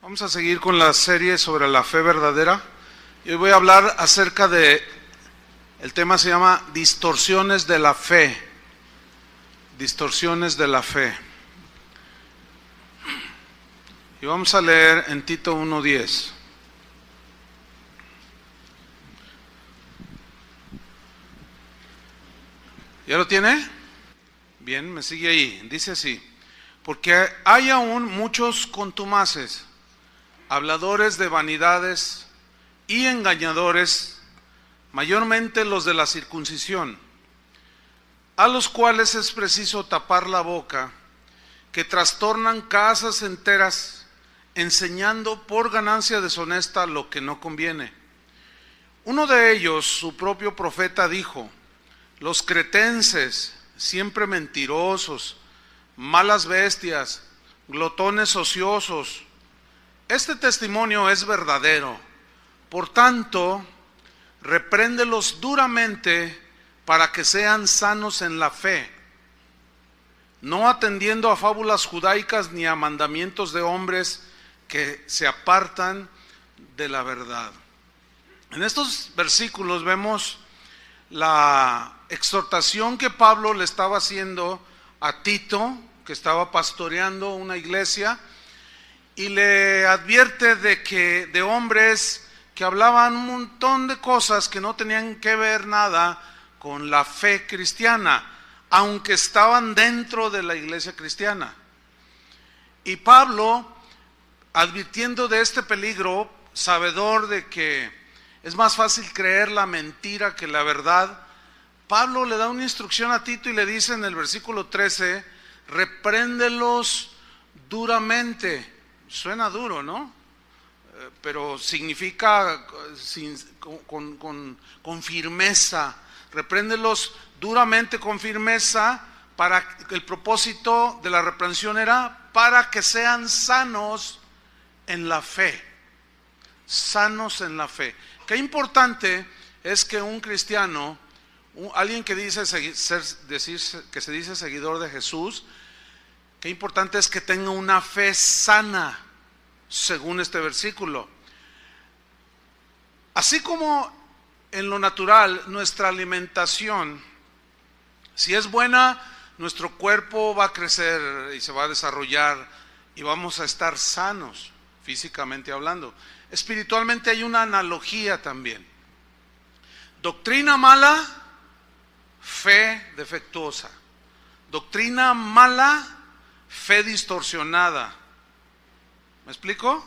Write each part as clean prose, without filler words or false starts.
Vamos a seguir con la serie sobre la fe verdadera. Y hoy voy a hablar acerca de, el tema se llama distorsiones de la fe. Distorsiones de la fe. Y vamos a leer en Tito 1:10. ¿Ya lo tiene? Bien, me sigue ahí. Dice así: porque hay aún muchos contumaces, habladores de vanidades y engañadores, mayormente los de la circuncisión, a los cuales es preciso tapar la boca, que trastornan casas enteras, enseñando por ganancia deshonesta lo que no conviene. Uno de ellos, su propio profeta, dijo: los cretenses, siempre mentirosos, malas bestias, glotones ociosos. Este testimonio es verdadero. Por tanto, repréndelos duramente para que sean sanos en la fe, no atendiendo a fábulas judaicas ni a mandamientos de hombres que se apartan de la verdad. En estos versículos vemos la exhortación que Pablo le estaba haciendo a Tito, que estaba pastoreando una iglesia, y le advierte de hombres que hablaban un montón de cosas que no tenían que ver nada con la fe cristiana, aunque estaban dentro de la iglesia cristiana. Y Pablo, advirtiendo de este peligro, sabedor de que es más fácil creer la mentira que la verdad, Pablo le da una instrucción a Tito y le dice en el versículo 13: repréndelos duramente. Suena duro, ¿no? Pero significa con firmeza. Repréndelos duramente con firmeza. Para el propósito de la reprensión era para que sean sanos en la fe. Sanos en la fe. Qué importante es que un cristiano, alguien que que se dice seguidor de Jesús, qué importante es que tenga una fe sana, según este versículo. Así como en lo natural, nuestra alimentación, si es buena, nuestro cuerpo va a crecer y se va a desarrollar y vamos a estar sanos, físicamente hablando. Espiritualmente hay una analogía también. Doctrina mala, fe defectuosa. Doctrina mala, fe distorsionada. ¿Me explico?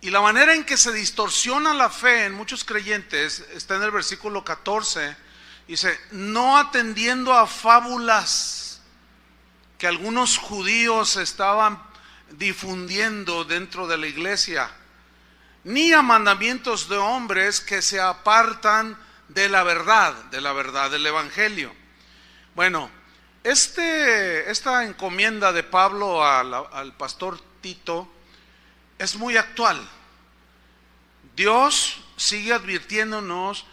Y la manera en que se distorsiona la fe en muchos creyentes está en el versículo 14. Dice: no atendiendo a fábulas que algunos judíos estaban difundiendo dentro de la iglesia, ni a mandamientos de hombres que se apartan de la verdad del evangelio. Bueno, esta encomienda de Pablo al pastor Tito es muy actual. Dios sigue advirtiéndonos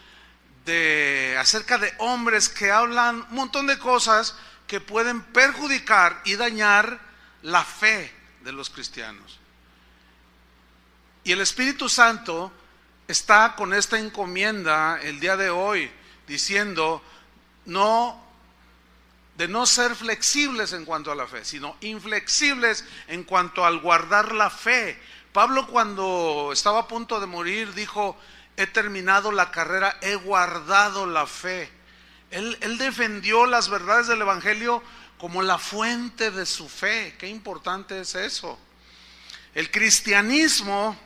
acerca de hombres que hablan un montón de cosas que pueden perjudicar y dañar la fe de los cristianos. Y el Espíritu Santo está con esta encomienda el día de hoy, diciendo de no ser flexibles en cuanto a la fe, sino inflexibles en cuanto al guardar la fe. Pablo, cuando estaba a punto de morir, dijo: he terminado la carrera, he guardado la fe. Él defendió las verdades del evangelio como la fuente de su fe. Qué importante es eso. El cristianismo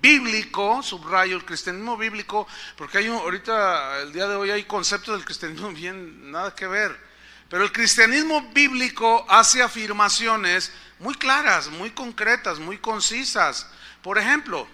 bíblico, subrayo el cristianismo bíblico, porque ahorita el día de hoy hay conceptos del cristianismo bien nada que ver, pero el cristianismo bíblico hace afirmaciones muy claras, muy concretas, muy concisas. Por ejemplo,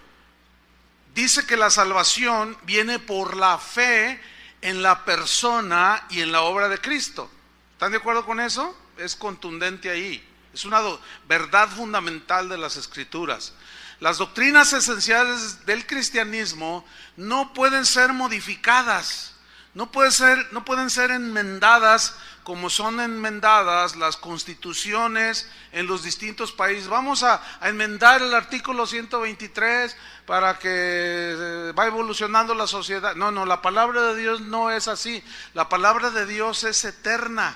dice que la salvación viene por la fe en la persona y en la obra de Cristo. ¿Están de acuerdo con eso? Es contundente ahí. Es una verdad fundamental de las Escrituras. Las doctrinas esenciales del cristianismo no pueden ser modificadas, no pueden ser enmendadas como son enmendadas las constituciones en los distintos países. Vamos a enmendar el artículo 123 para que va evolucionando la sociedad. No, la palabra de Dios no es así. La palabra de Dios es eterna.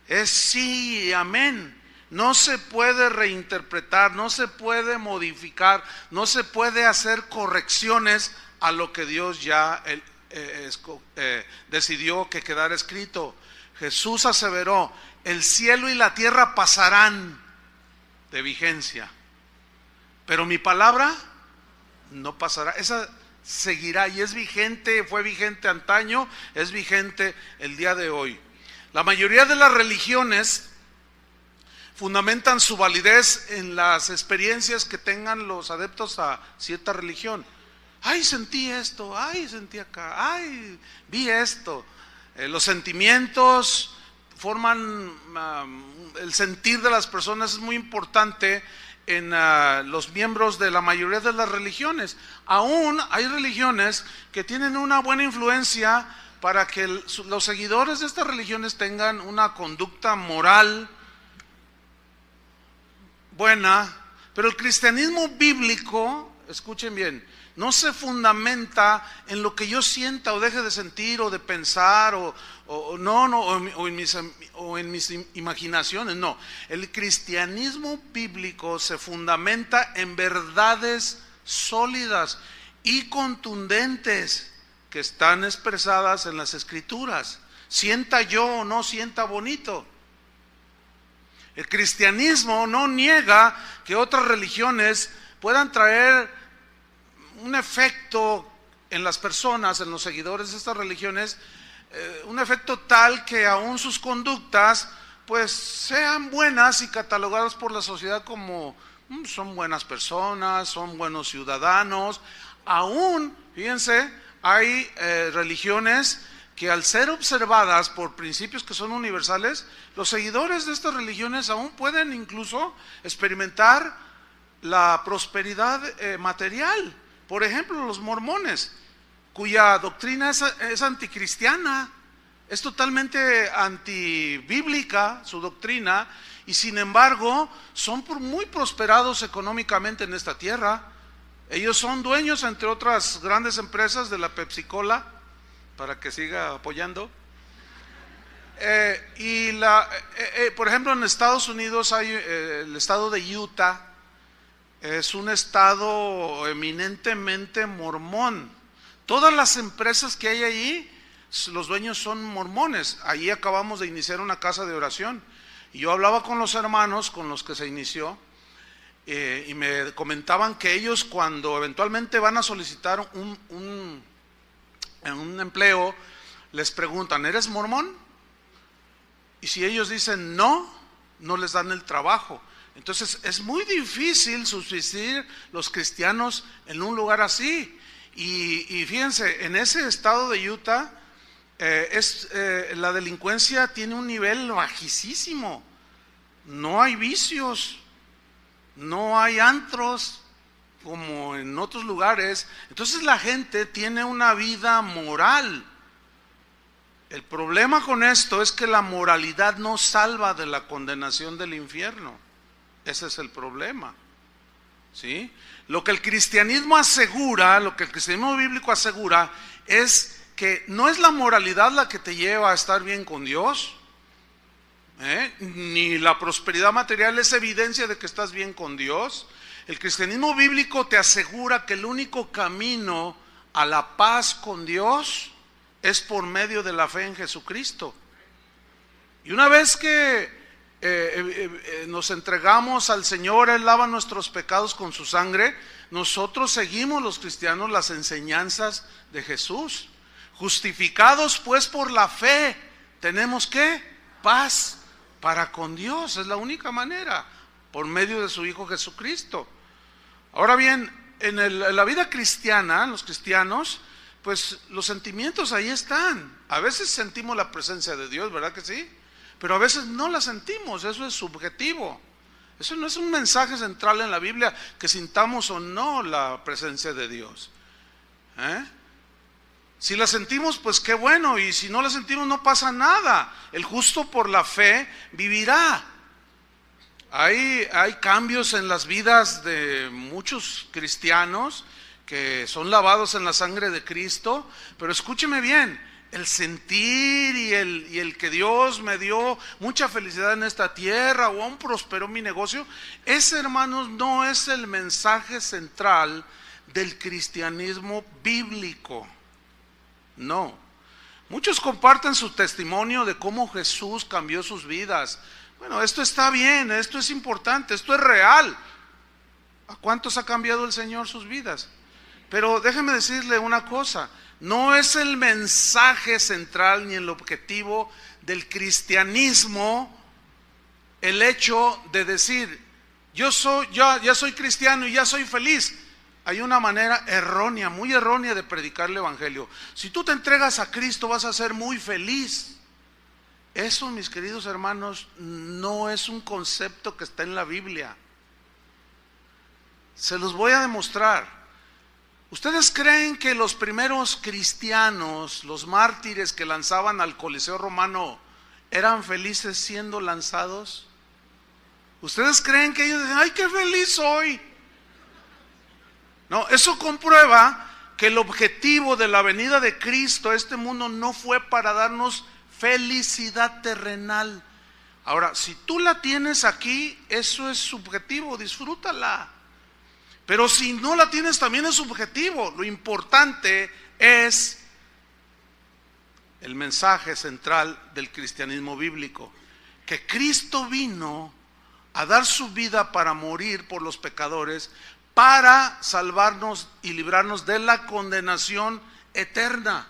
Es sí y amén. No se puede reinterpretar, no se puede modificar, no se puede hacer correcciones a lo que Dios ya decidió que quedara escrito. Jesús aseveró: el cielo y la tierra pasarán de vigencia, pero mi palabra no pasará. Esa seguirá y es vigente, fue vigente antaño, es vigente el día de hoy. La mayoría de las religiones fundamentan su validez en las experiencias que tengan los adeptos a cierta religión. Ay, sentí esto, ay, sentí acá, ay, vi esto. Los sentimientos forman el sentir de las personas, es muy importante en los miembros de la mayoría de las religiones. Aún hay religiones que tienen una buena influencia para que los seguidores de estas religiones tengan una conducta moral buena, pero el cristianismo bíblico, escuchen bien, no se fundamenta en lo que yo sienta o deje de sentir o de pensar o en mis imaginaciones. No, el cristianismo bíblico se fundamenta en verdades sólidas y contundentes que están expresadas en las Escrituras. Sienta yo o no sienta bonito. El cristianismo no niega que otras religiones puedan traer un efecto en las personas, en los seguidores de estas religiones, un efecto tal que aún sus conductas pues sean buenas y catalogadas por la sociedad como son buenas personas, son buenos ciudadanos. Aún, fíjense, hay religiones que al ser observadas por principios que son universales, los seguidores de estas religiones aún pueden incluso experimentar la prosperidad material. Por ejemplo, los mormones, cuya doctrina es anticristiana, es totalmente antibíblica su doctrina, y sin embargo son muy prosperados económicamente en esta tierra. Ellos son dueños, entre otras grandes empresas, de la Pepsi-Cola, para que siga apoyando. Por ejemplo, en Estados Unidos hay el estado de Utah. Es un estado eminentemente mormón. Todas las empresas que hay allí, los dueños son mormones. Allí acabamos de iniciar una casa de oración. Y yo hablaba con los hermanos con los que se inició, y me comentaban que ellos, cuando eventualmente van a solicitar un empleo, les preguntan: ¿eres mormón? Y si ellos dicen no, no les dan el trabajo. Entonces es muy difícil subsistir los cristianos en un lugar así. Y fíjense, en ese estado de Utah la delincuencia tiene un nivel bajísimo. No hay vicios, no hay antros como en otros lugares. Entonces la gente tiene una vida moral. El problema con esto es que la moralidad no salva de la condenación del infierno. Ese es el problema, ¿sí? Lo que el cristianismo asegura, lo que el cristianismo bíblico asegura, es que no es la moralidad la que te lleva a estar bien con Dios, ni la prosperidad material es evidencia de que estás bien con Dios. El cristianismo bíblico te asegura que el único camino a la paz con Dios es por medio de la fe en Jesucristo. Y una vez que nos entregamos al Señor, Él lava nuestros pecados con su sangre, nosotros seguimos, los cristianos, las enseñanzas de Jesús. Justificados pues por la fe, tenemos ¿qué? Paz para con Dios. Es la única manera, por medio de su Hijo Jesucristo. Ahora bien, en la vida cristiana, los cristianos, pues los sentimientos ahí están. A veces sentimos la presencia de Dios, ¿verdad que sí? Pero a veces no la sentimos, eso es subjetivo. Eso no es un mensaje central en la Biblia, que sintamos o no la presencia de Dios. Si la sentimos, pues qué bueno, y si no la sentimos no pasa nada. El justo por la fe vivirá. Hay cambios en las vidas de muchos cristianos que son lavados en la sangre de Cristo, pero escúcheme bien, el sentir y el que Dios me dio mucha felicidad en esta tierra o aún prosperó mi negocio, ese, hermanos, no es el mensaje central del cristianismo bíblico. No. Muchos comparten su testimonio de cómo Jesús cambió sus vidas. Bueno, esto está bien, esto es importante, esto es real. ¿A cuántos ha cambiado el Señor sus vidas? Pero déjeme decirle una cosa, no es el mensaje central ni el objetivo del cristianismo el hecho de decir, ya soy cristiano y ya soy feliz. Hay una manera errónea, muy errónea de predicar el evangelio. Si tú te entregas a Cristo vas a ser muy feliz. Eso, mis queridos hermanos, no es un concepto que está en la Biblia. Se los voy a demostrar. ¿Ustedes creen que los primeros cristianos, los mártires que lanzaban al Coliseo romano, eran felices siendo lanzados? ¿Ustedes creen que ellos dicen, ay, qué feliz soy? No, eso comprueba que el objetivo de la venida de Cristo a este mundo no fue para darnos felicidad terrenal. Ahora, si tú la tienes aquí, eso es subjetivo, disfrútala. Pero si no la tienes, también es subjetivo. Lo importante es el mensaje central del cristianismo bíblico, que Cristo vino a dar su vida para morir por los pecadores, para salvarnos y librarnos de la condenación eterna.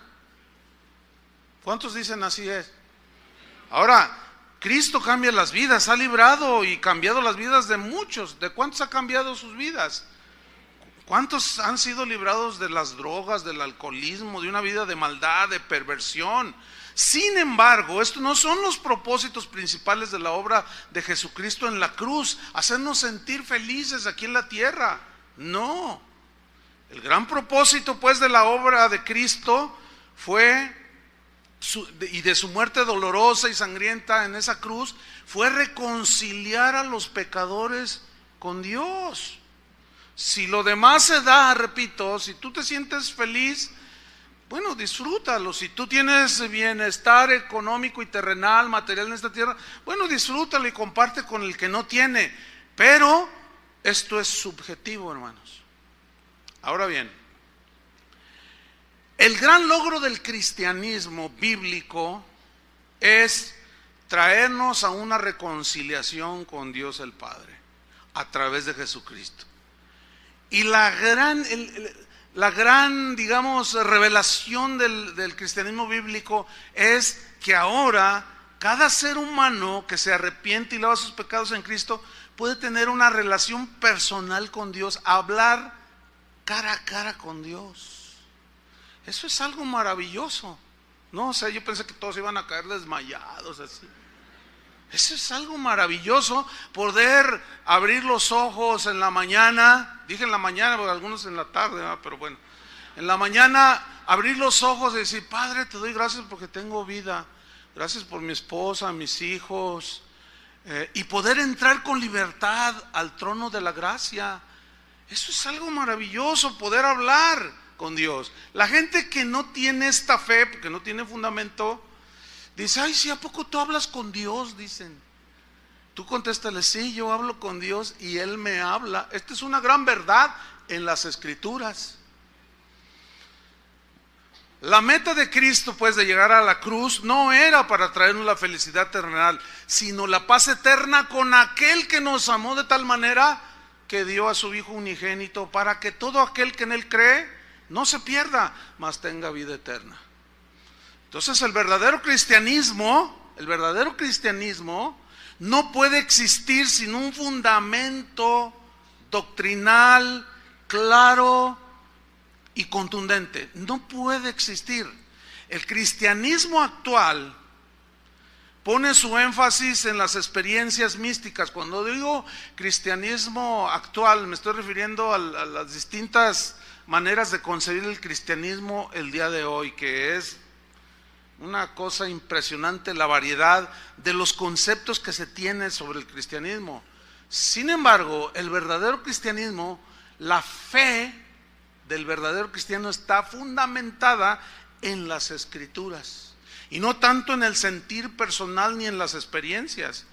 ¿Cuántos dicen así es? Ahora, Cristo cambia las vidas, ha librado y cambiado las vidas de muchos. ¿De cuántos ha cambiado sus vidas? ¿Cuántos han sido librados de las drogas, del alcoholismo, de una vida de maldad, de perversión? Sin embargo, estos no son los propósitos principales de la obra de Jesucristo en la cruz, hacernos sentir felices aquí en la tierra. No. El gran propósito, pues, de la obra de Cristo fue, y de su muerte dolorosa y sangrienta en esa cruz, fue reconciliar a los pecadores con Dios. Si lo demás se da, repito, si tú te sientes feliz, bueno, disfrútalo. Si tú tienes bienestar económico y terrenal, material en esta tierra, bueno, disfrútalo y comparte con el que no tiene. Pero esto es subjetivo, hermanos. Ahora bien, el gran logro del cristianismo bíblico es traernos a una reconciliación con Dios el Padre a través de Jesucristo. Y la gran, digamos, revelación del cristianismo bíblico es que ahora cada ser humano que se arrepiente y lava sus pecados en Cristo puede tener una relación personal con Dios, hablar cara a cara con Dios. Eso es algo maravilloso. No, o sea, yo pensé que todos iban a caer desmayados así. Eso es algo maravilloso, poder abrir los ojos en la mañana. Dije en la mañana, porque algunos en la tarde, ¿verdad? Pero bueno, en la mañana abrir los ojos y decir, Padre, te doy gracias porque tengo vida. Gracias por mi esposa, mis hijos. Y poder entrar con libertad al trono de la gracia. Eso es algo maravilloso, poder hablar con Dios. La gente que no tiene esta fe, porque no tiene fundamento, dice, ay, sí, ¿a poco tú hablas con Dios? Dicen. Tú contéstale, sí, yo hablo con Dios y Él me habla. Esta es una gran verdad en las Escrituras. La meta de Cristo, pues, de llegar a la cruz no era para traernos la felicidad terrenal, sino la paz eterna con aquel que nos amó de tal manera que dio a su Hijo unigénito, para que todo aquel que en Él cree no se pierda, mas tenga vida eterna. Entonces el verdadero cristianismo no puede existir sin un fundamento doctrinal, claro y contundente. No puede existir. El cristianismo actual pone su énfasis en las experiencias místicas. Cuando digo cristianismo actual, me estoy refiriendo a las distintas maneras de concebir el cristianismo el día de hoy, que es una cosa impresionante la variedad de los conceptos que se tiene sobre el cristianismo. Sin embargo, el verdadero cristianismo, la fe del verdadero cristiano está fundamentada en las Escrituras y no tanto en el sentir personal ni en las experiencias.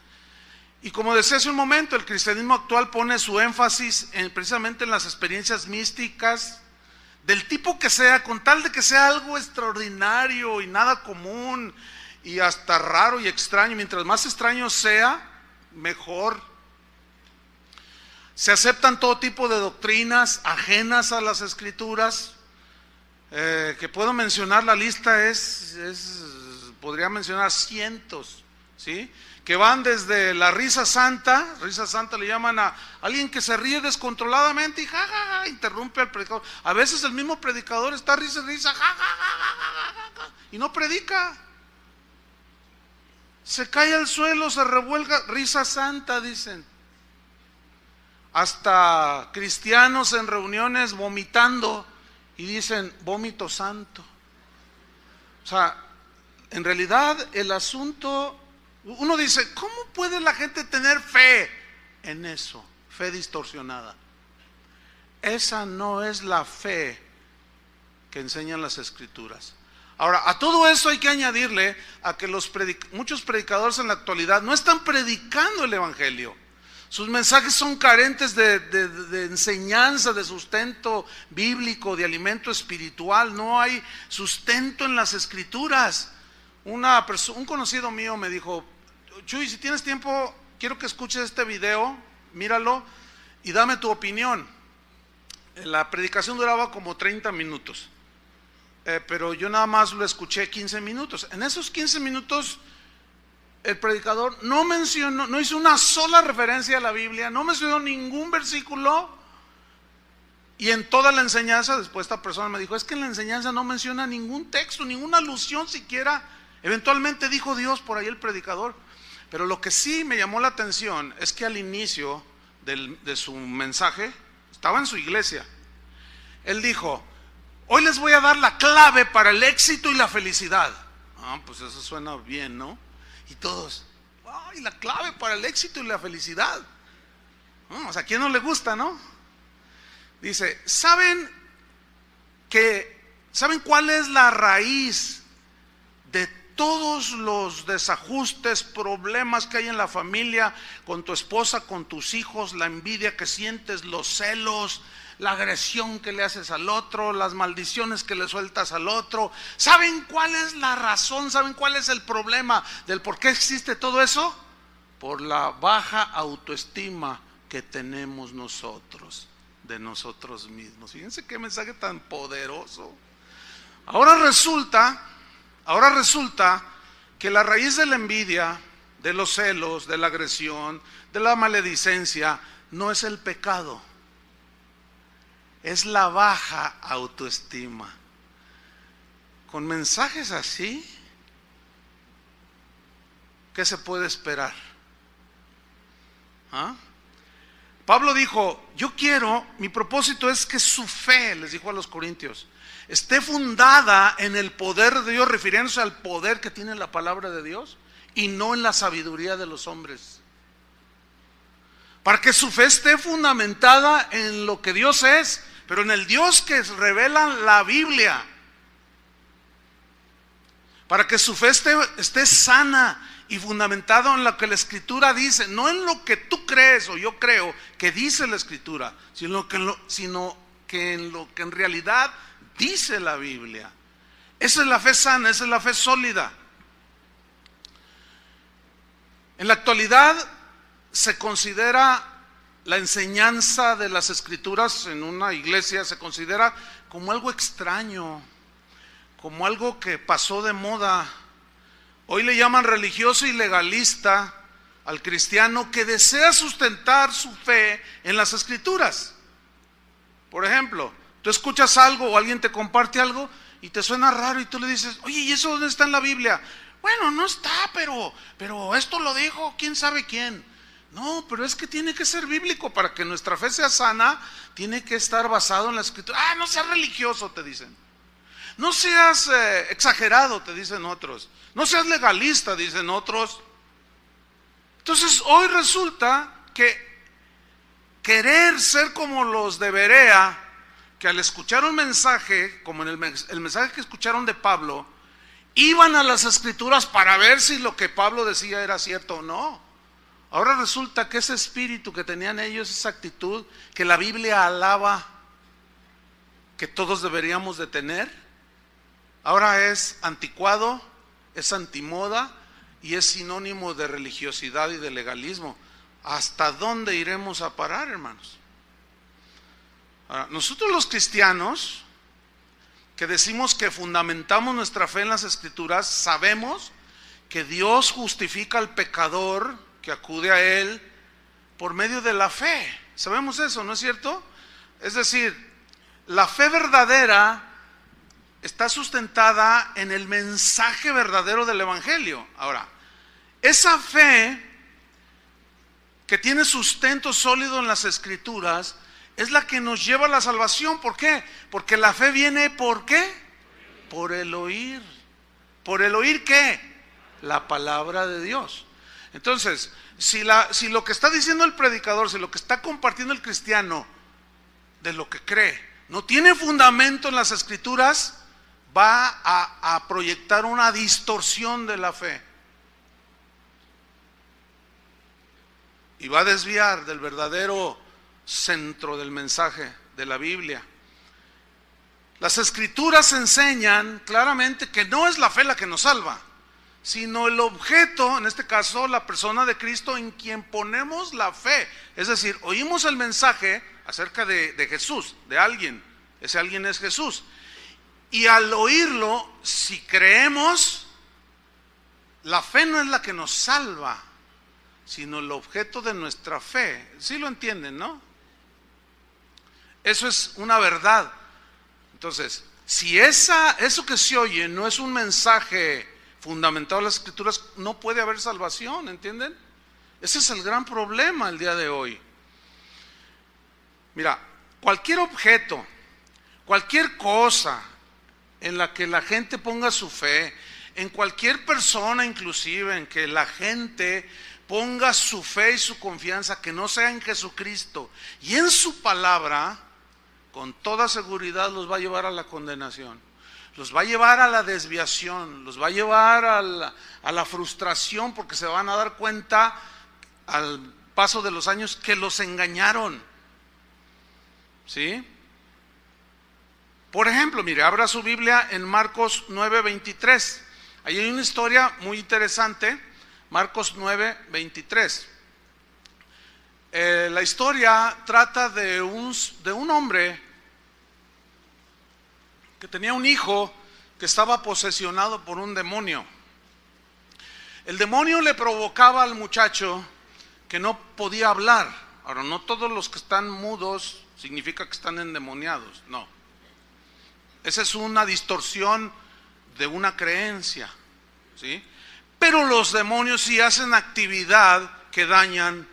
Y como decía hace un momento, el cristianismo actual pone su énfasis precisamente en las experiencias místicas, del tipo que sea, con tal de que sea algo extraordinario y nada común y hasta raro y extraño. Mientras más extraño sea, mejor. Se aceptan todo tipo de doctrinas ajenas a las Escrituras, que puedo mencionar, la lista podría mencionar cientos, ¿sí? Que van desde la risa santa le llaman a alguien que se ríe descontroladamente y interrumpe al predicador. A veces el mismo predicador está risa, y no predica. Se cae al suelo, se revuelga, risa santa, dicen. Hasta cristianos en reuniones vomitando y dicen vómito santo. O sea, en realidad el asunto, uno dice, ¿cómo puede la gente tener fe en eso? Fe distorsionada. Esa no es la fe que enseñan las Escrituras. Ahora, a todo eso hay que añadirle a que muchos predicadores en la actualidad no están predicando el Evangelio. Sus mensajes son carentes de enseñanza, de sustento bíblico, de alimento espiritual. No hay sustento en las Escrituras. Un conocido mío me dijo, Chuy, si tienes tiempo, quiero que escuches este video, míralo y dame tu opinión. La predicación duraba como 30 minutos, pero yo nada más lo escuché 15 minutos. En esos 15 minutos el predicador no hizo una sola referencia a la Biblia, no mencionó ningún versículo, y en toda la enseñanza, después esta persona me dijo, es que en la enseñanza no menciona ningún texto, ninguna alusión siquiera. Eventualmente dijo Dios por ahí el predicador, pero lo que sí me llamó la atención es que al inicio de su mensaje, estaba en su iglesia, él dijo, hoy les voy a dar la clave para el éxito y la felicidad. Pues eso suena bien, ¿no? Y todos, ¡ay, la clave para el éxito y la felicidad! O sea, ¿a quién no le gusta, no? Dice, ¿saben cuál es la raíz de todos los desajustes, problemas que hay en la familia, con tu esposa, con tus hijos, la envidia que sientes, los celos, la agresión que le haces al otro, las maldiciones que le sueltas al otro? ¿Saben cuál es la razón? ¿Saben cuál es el problema del por qué existe todo eso? Por la baja autoestima que tenemos nosotros, de nosotros mismos. Fíjense qué mensaje tan poderoso. Ahora resulta que la raíz de la envidia, de los celos, de la agresión, de la maledicencia, no es el pecado. Es la baja autoestima. Con mensajes así, ¿qué se puede esperar? Pablo dijo, mi propósito es que su fe, les dijo a los corintios, esté fundada en el poder de Dios, refiriéndose al poder que tiene la palabra de Dios, y no en la sabiduría de los hombres. Para que su fe esté fundamentada en lo que Dios es, pero en el Dios que revela la Biblia. Para que su fe esté sana y fundamentado en lo que la Escritura dice, no en lo que tú crees o yo creo que dice la Escritura, sino que en lo que en realidad dice la Biblia. Esa es la fe sana, esa es la fe sólida. En la actualidad se considera la enseñanza de las Escrituras en una iglesia, se considera como algo extraño, como algo que pasó de moda. Hoy le llaman religioso y legalista al cristiano que desea sustentar su fe en las Escrituras. Por ejemplo, tú escuchas algo o alguien te comparte algo y te suena raro y tú le dices, oye, ¿y eso dónde está en la Biblia? Bueno, no está, pero esto lo dijo quién sabe quién. No, pero es que tiene que ser bíblico. Para que nuestra fe sea sana, tiene que estar basado en la escritura. No seas religioso, te dicen. No seas exagerado, te dicen otros. No seas legalista, dicen otros. Entonces hoy resulta que querer ser como los de Berea, que al escuchar un mensaje, como en el mensaje que escucharon de Pablo, iban a las escrituras para ver si lo que Pablo decía era cierto o no. Ahora resulta que ese espíritu que tenían ellos, esa actitud que la Biblia alaba, que todos deberíamos de tener, ahora es anticuado, es antimoda y es sinónimo de religiosidad y de legalismo. ¿Hasta dónde iremos a parar, hermanos? Ahora, nosotros los cristianos, que decimos que fundamentamos nuestra fe en las escrituras, sabemos que Dios justifica al pecador que acude a Él por medio de la fe. Sabemos eso, ¿no es cierto? Es decir, la fe verdadera está sustentada en el mensaje verdadero del Evangelio. Ahora, esa fe que tiene sustento sólido en las escrituras es la que nos lleva a la salvación. ¿Por qué? Porque la fe viene, ¿por qué? Por el oír. ¿Por el oír qué? La palabra de Dios. Entonces, si lo que está diciendo el predicador, si lo que está compartiendo el cristiano de lo que cree, no tiene fundamento en las escrituras, va a proyectar una distorsión de la fe. Y va a desviar del verdadero centro del mensaje de la Biblia. Las escrituras enseñan claramente que no es la fe la que nos salva, sino el objeto, en este caso la persona de Cristo en quien ponemos la fe. Es decir, oímos el mensaje acerca de Jesús, de alguien, ese alguien es Jesús, y al oírlo, si creemos, la fe no es la que nos salva, sino el objeto de nuestra fe. ¿Sí lo entienden, no? Eso es una verdad. Entonces, si eso que se oye no es un mensaje fundamentado en las escrituras, no puede haber salvación, ¿entienden? Ese es el gran problema el día de hoy. Mira, cualquier objeto, cualquier cosa en la que la gente ponga su fe, en cualquier persona inclusive en que la gente ponga su fe y su confianza, que no sea en Jesucristo y en su palabra, con toda seguridad los va a llevar a la condenación, los va a llevar a la desviación, los va a llevar a la frustración, porque se van a dar cuenta al paso de los años que los engañaron. ¿Sí? Por ejemplo, mire, abra su Biblia en Marcos 9:23. Ahí hay una historia muy interesante, Marcos 9:23. La historia trata de un hombre que tenía un hijo que estaba posesionado por un demonio. El demonio le provocaba al muchacho que no podía hablar. Ahora, no todos los que están mudos significa que están endemoniados, no. Esa es una distorsión de una creencia, ¿sí? Pero los demonios sí hacen actividad que dañan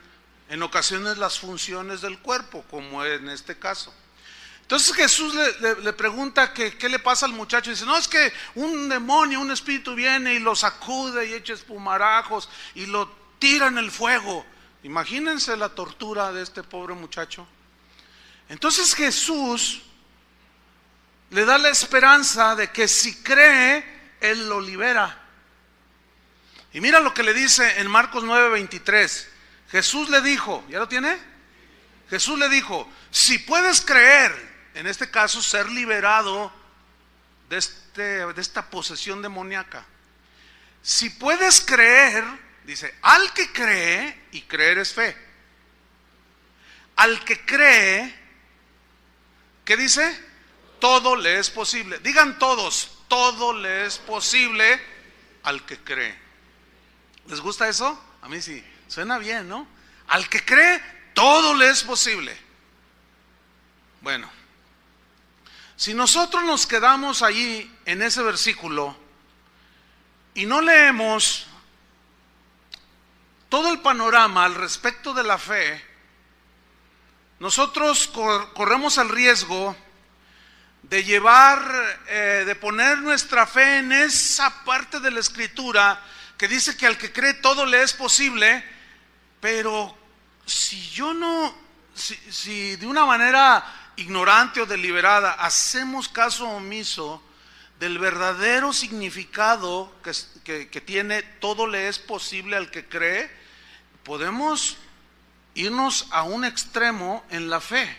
en ocasiones las funciones del cuerpo, como en este caso. Entonces Jesús le pregunta que qué le pasa al muchacho, y dice, no, es que un demonio, un espíritu viene y lo sacude y echa espumarajos y lo tira en el fuego. Imagínense la tortura de este pobre muchacho. Entonces Jesús le da la esperanza de que si cree, Él lo libera. Y mira lo que le dice en Marcos 9:23. Jesús le dijo, ¿ya lo tiene? Jesús le dijo, si puedes creer, en este caso ser liberado de esta posesión demoníaca. Si puedes creer, dice, al que cree, y creer es fe. Al que cree, ¿qué dice? Todo le es posible. Digan todos, todo le es posible al que cree. ¿Les gusta eso? A mí sí, suena bien, ¿no? Al que cree, todo le es posible. Bueno, si nosotros nos quedamos allí en ese versículo y no leemos todo el panorama al respecto de la fe, nosotros corremos el riesgo de de poner nuestra fe en esa parte de la Escritura que dice que al que cree todo le es posible, pero si de una manera ignorante o deliberada hacemos caso omiso del verdadero significado que tiene todo le es posible al que cree, podemos irnos a un extremo en la fe,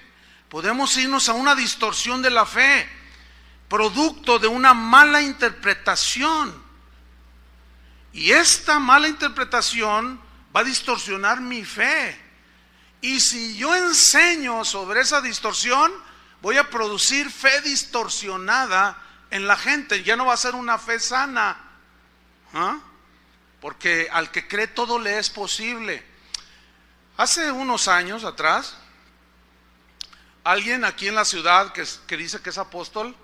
podemos irnos a una distorsión de la fe, producto de una mala interpretación, y esta mala interpretación va a distorsionar mi fe, y si yo enseño sobre esa distorsión, voy a producir fe distorsionada en la gente, ya no va a ser una fe sana, porque al que cree todo le es posible. Hace unos años atrás, alguien aquí en la ciudad que dice que es apóstol,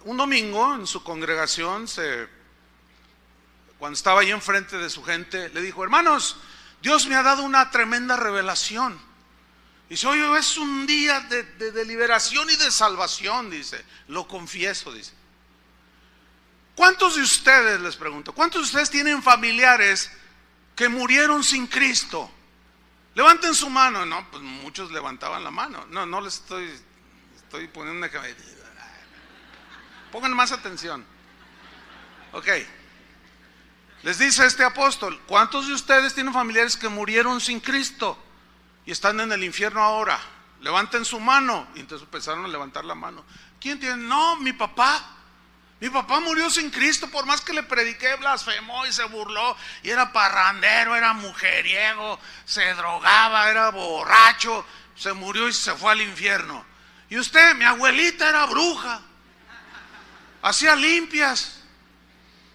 un domingo en su congregación, cuando estaba ahí enfrente de su gente, le dijo: hermanos, Dios me ha dado una tremenda revelación. Dice: hoy es un día de liberación y de salvación, dice, lo confieso, dice. ¿Cuántos de ustedes, les pregunto, cuántos de ustedes tienen familiares que murieron sin Cristo? Levanten su mano. No, pues muchos levantaban la mano. No les estoy poniendo una cabeza. Pongan más atención. Ok. Les dice este apóstol: ¿cuántos de ustedes tienen familiares que murieron sin Cristo y están en el infierno ahora? Levanten su mano. Y entonces empezaron a levantar la mano. ¿Quién tiene? No, mi papá. Mi papá murió sin Cristo, por más que le prediqué, blasfemó y se burló, y era parrandero, era mujeriego, se drogaba, era borracho, se murió y se fue al infierno. Y usted, mi abuelita era bruja, hacía limpias,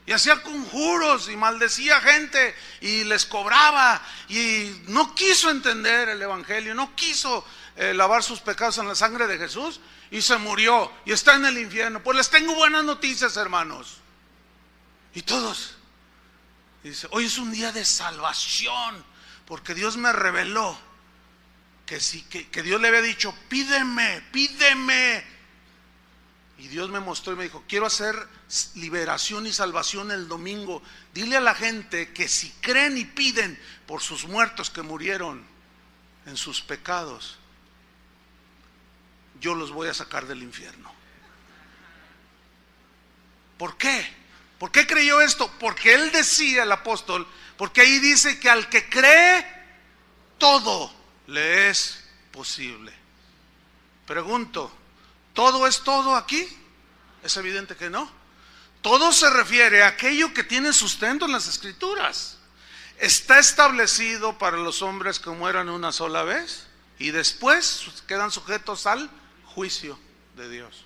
y hacía conjuros, y maldecía gente, y les cobraba, y no quiso entender el evangelio, no quiso lavar sus pecados en la sangre de Jesús, y se murió, y está en el infierno. Pues les tengo buenas noticias, hermanos. Y todos dice: hoy es un día de salvación, porque Dios me reveló que Dios le había dicho: pídeme. Y Dios me mostró y me dijo: quiero hacer liberación y salvación el domingo. Dile a la gente que si creen y piden por sus muertos que murieron en sus pecados, yo los voy a sacar del infierno. ¿Por qué? ¿Por qué creyó esto? Porque él decía, el apóstol, porque ahí dice que al que cree, todo le es posible. Pregunto, ¿todo es todo aquí? Es evidente que no. Todo se refiere a aquello que tiene sustento en las Escrituras. Está establecido para los hombres que mueran una sola vez y después quedan sujetos al juicio de Dios.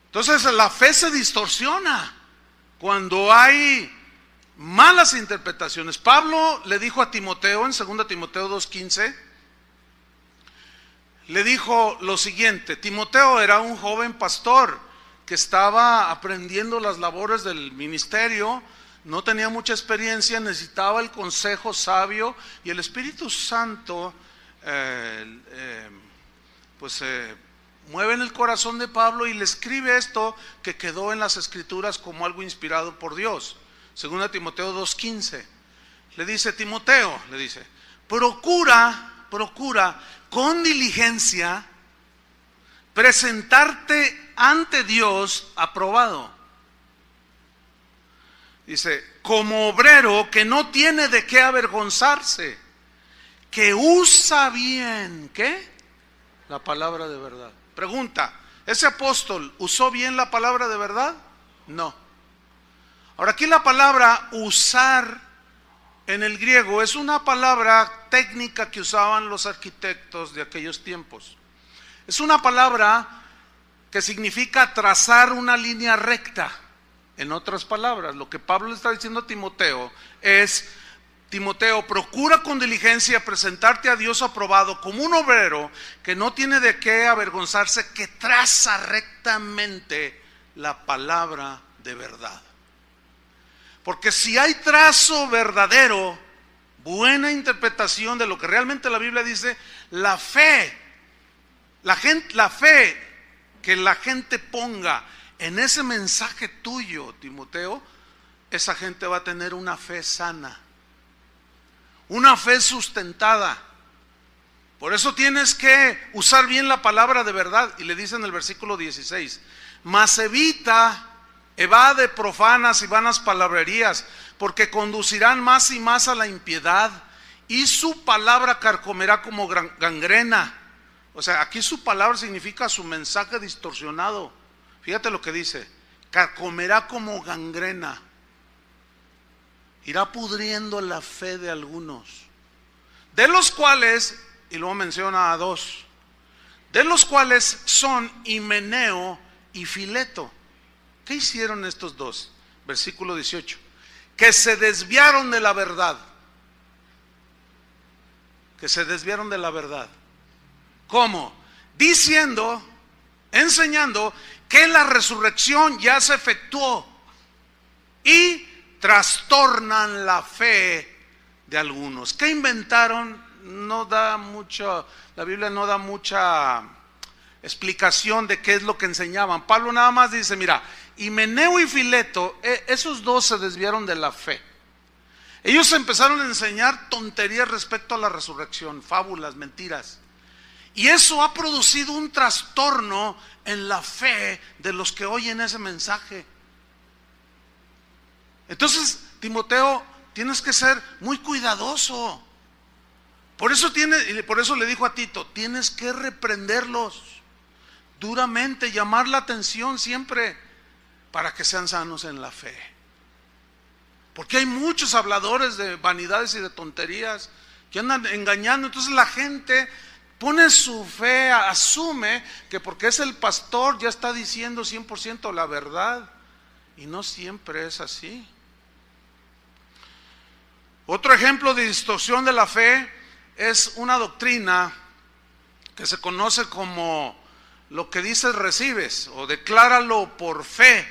Entonces la fe se distorsiona cuando hay malas interpretaciones. Pablo le dijo a Timoteo en 2 Timoteo 2:15, le dijo lo siguiente. Timoteo era un joven pastor que estaba aprendiendo las labores del ministerio, no tenía mucha experiencia, necesitaba el consejo sabio, y el Espíritu Santo mueve en el corazón de Pablo y le escribe esto que quedó en las Escrituras como algo inspirado por Dios. 2 Timoteo 2:15 le dice: Timoteo, le dice, procura con diligencia presentarte ante Dios aprobado. Dice: como obrero que no tiene de qué avergonzarse, que usa bien, ¿qué? La palabra de verdad. Pregunta, ¿ese apóstol usó bien la palabra de verdad? No. Ahora, aquí la palabra usar en el griego es una palabra técnica que usaban los arquitectos de aquellos tiempos. Es una palabra que significa trazar una línea recta. En otras palabras, lo que Pablo le está diciendo a Timoteo es: Timoteo, procura con diligencia presentarte a Dios aprobado como un obrero que no tiene de qué avergonzarse, que traza rectamente la palabra de verdad. Porque si hay trazo verdadero, buena interpretación de lo que realmente la Biblia dice, la fe que la gente ponga en ese mensaje tuyo, Timoteo, esa gente va a tener una fe sana, una fe sustentada. Por eso tienes que usar bien la palabra de verdad. Y le dice en el versículo 16, mas evade profanas y vanas palabrerías, porque conducirán más y más a la impiedad, y su palabra carcomerá como gangrena. O sea, aquí su palabra significa su mensaje distorsionado. Fíjate lo que dice, carcomerá como gangrena. Irá pudriendo la fe de algunos, de los cuales, y luego menciona a dos, de los cuales son Himeneo y Fileto. ¿Qué hicieron estos dos? Versículo 18, que se desviaron de la verdad. Que se desviaron de la verdad. ¿Cómo? Diciendo, enseñando que la resurrección ya se efectuó, y trastornan la fe de algunos. ¿Qué inventaron? No da mucho, la Biblia no da mucha explicación de qué es lo que enseñaban. Pablo nada más dice, mira, Himeneo y Fileto, esos dos se desviaron de la fe. Ellos empezaron a enseñar tonterías respecto a la resurrección, fábulas, mentiras. Y eso ha producido un trastorno en la fe de los que oyen ese mensaje. Entonces, Timoteo, tienes que ser muy cuidadoso. Por eso le dijo a Tito, tienes que reprenderlos duramente, llamar la atención siempre para que sean sanos en la fe. Porque hay muchos habladores de vanidades y de tonterías que andan engañando. Entonces la gente pone su fe, asume que porque es el pastor ya está diciendo 100% la verdad, y no siempre es así. Otro ejemplo de distorsión de la fe es una doctrina que se conoce como lo que dices recibes, o decláralo por fe.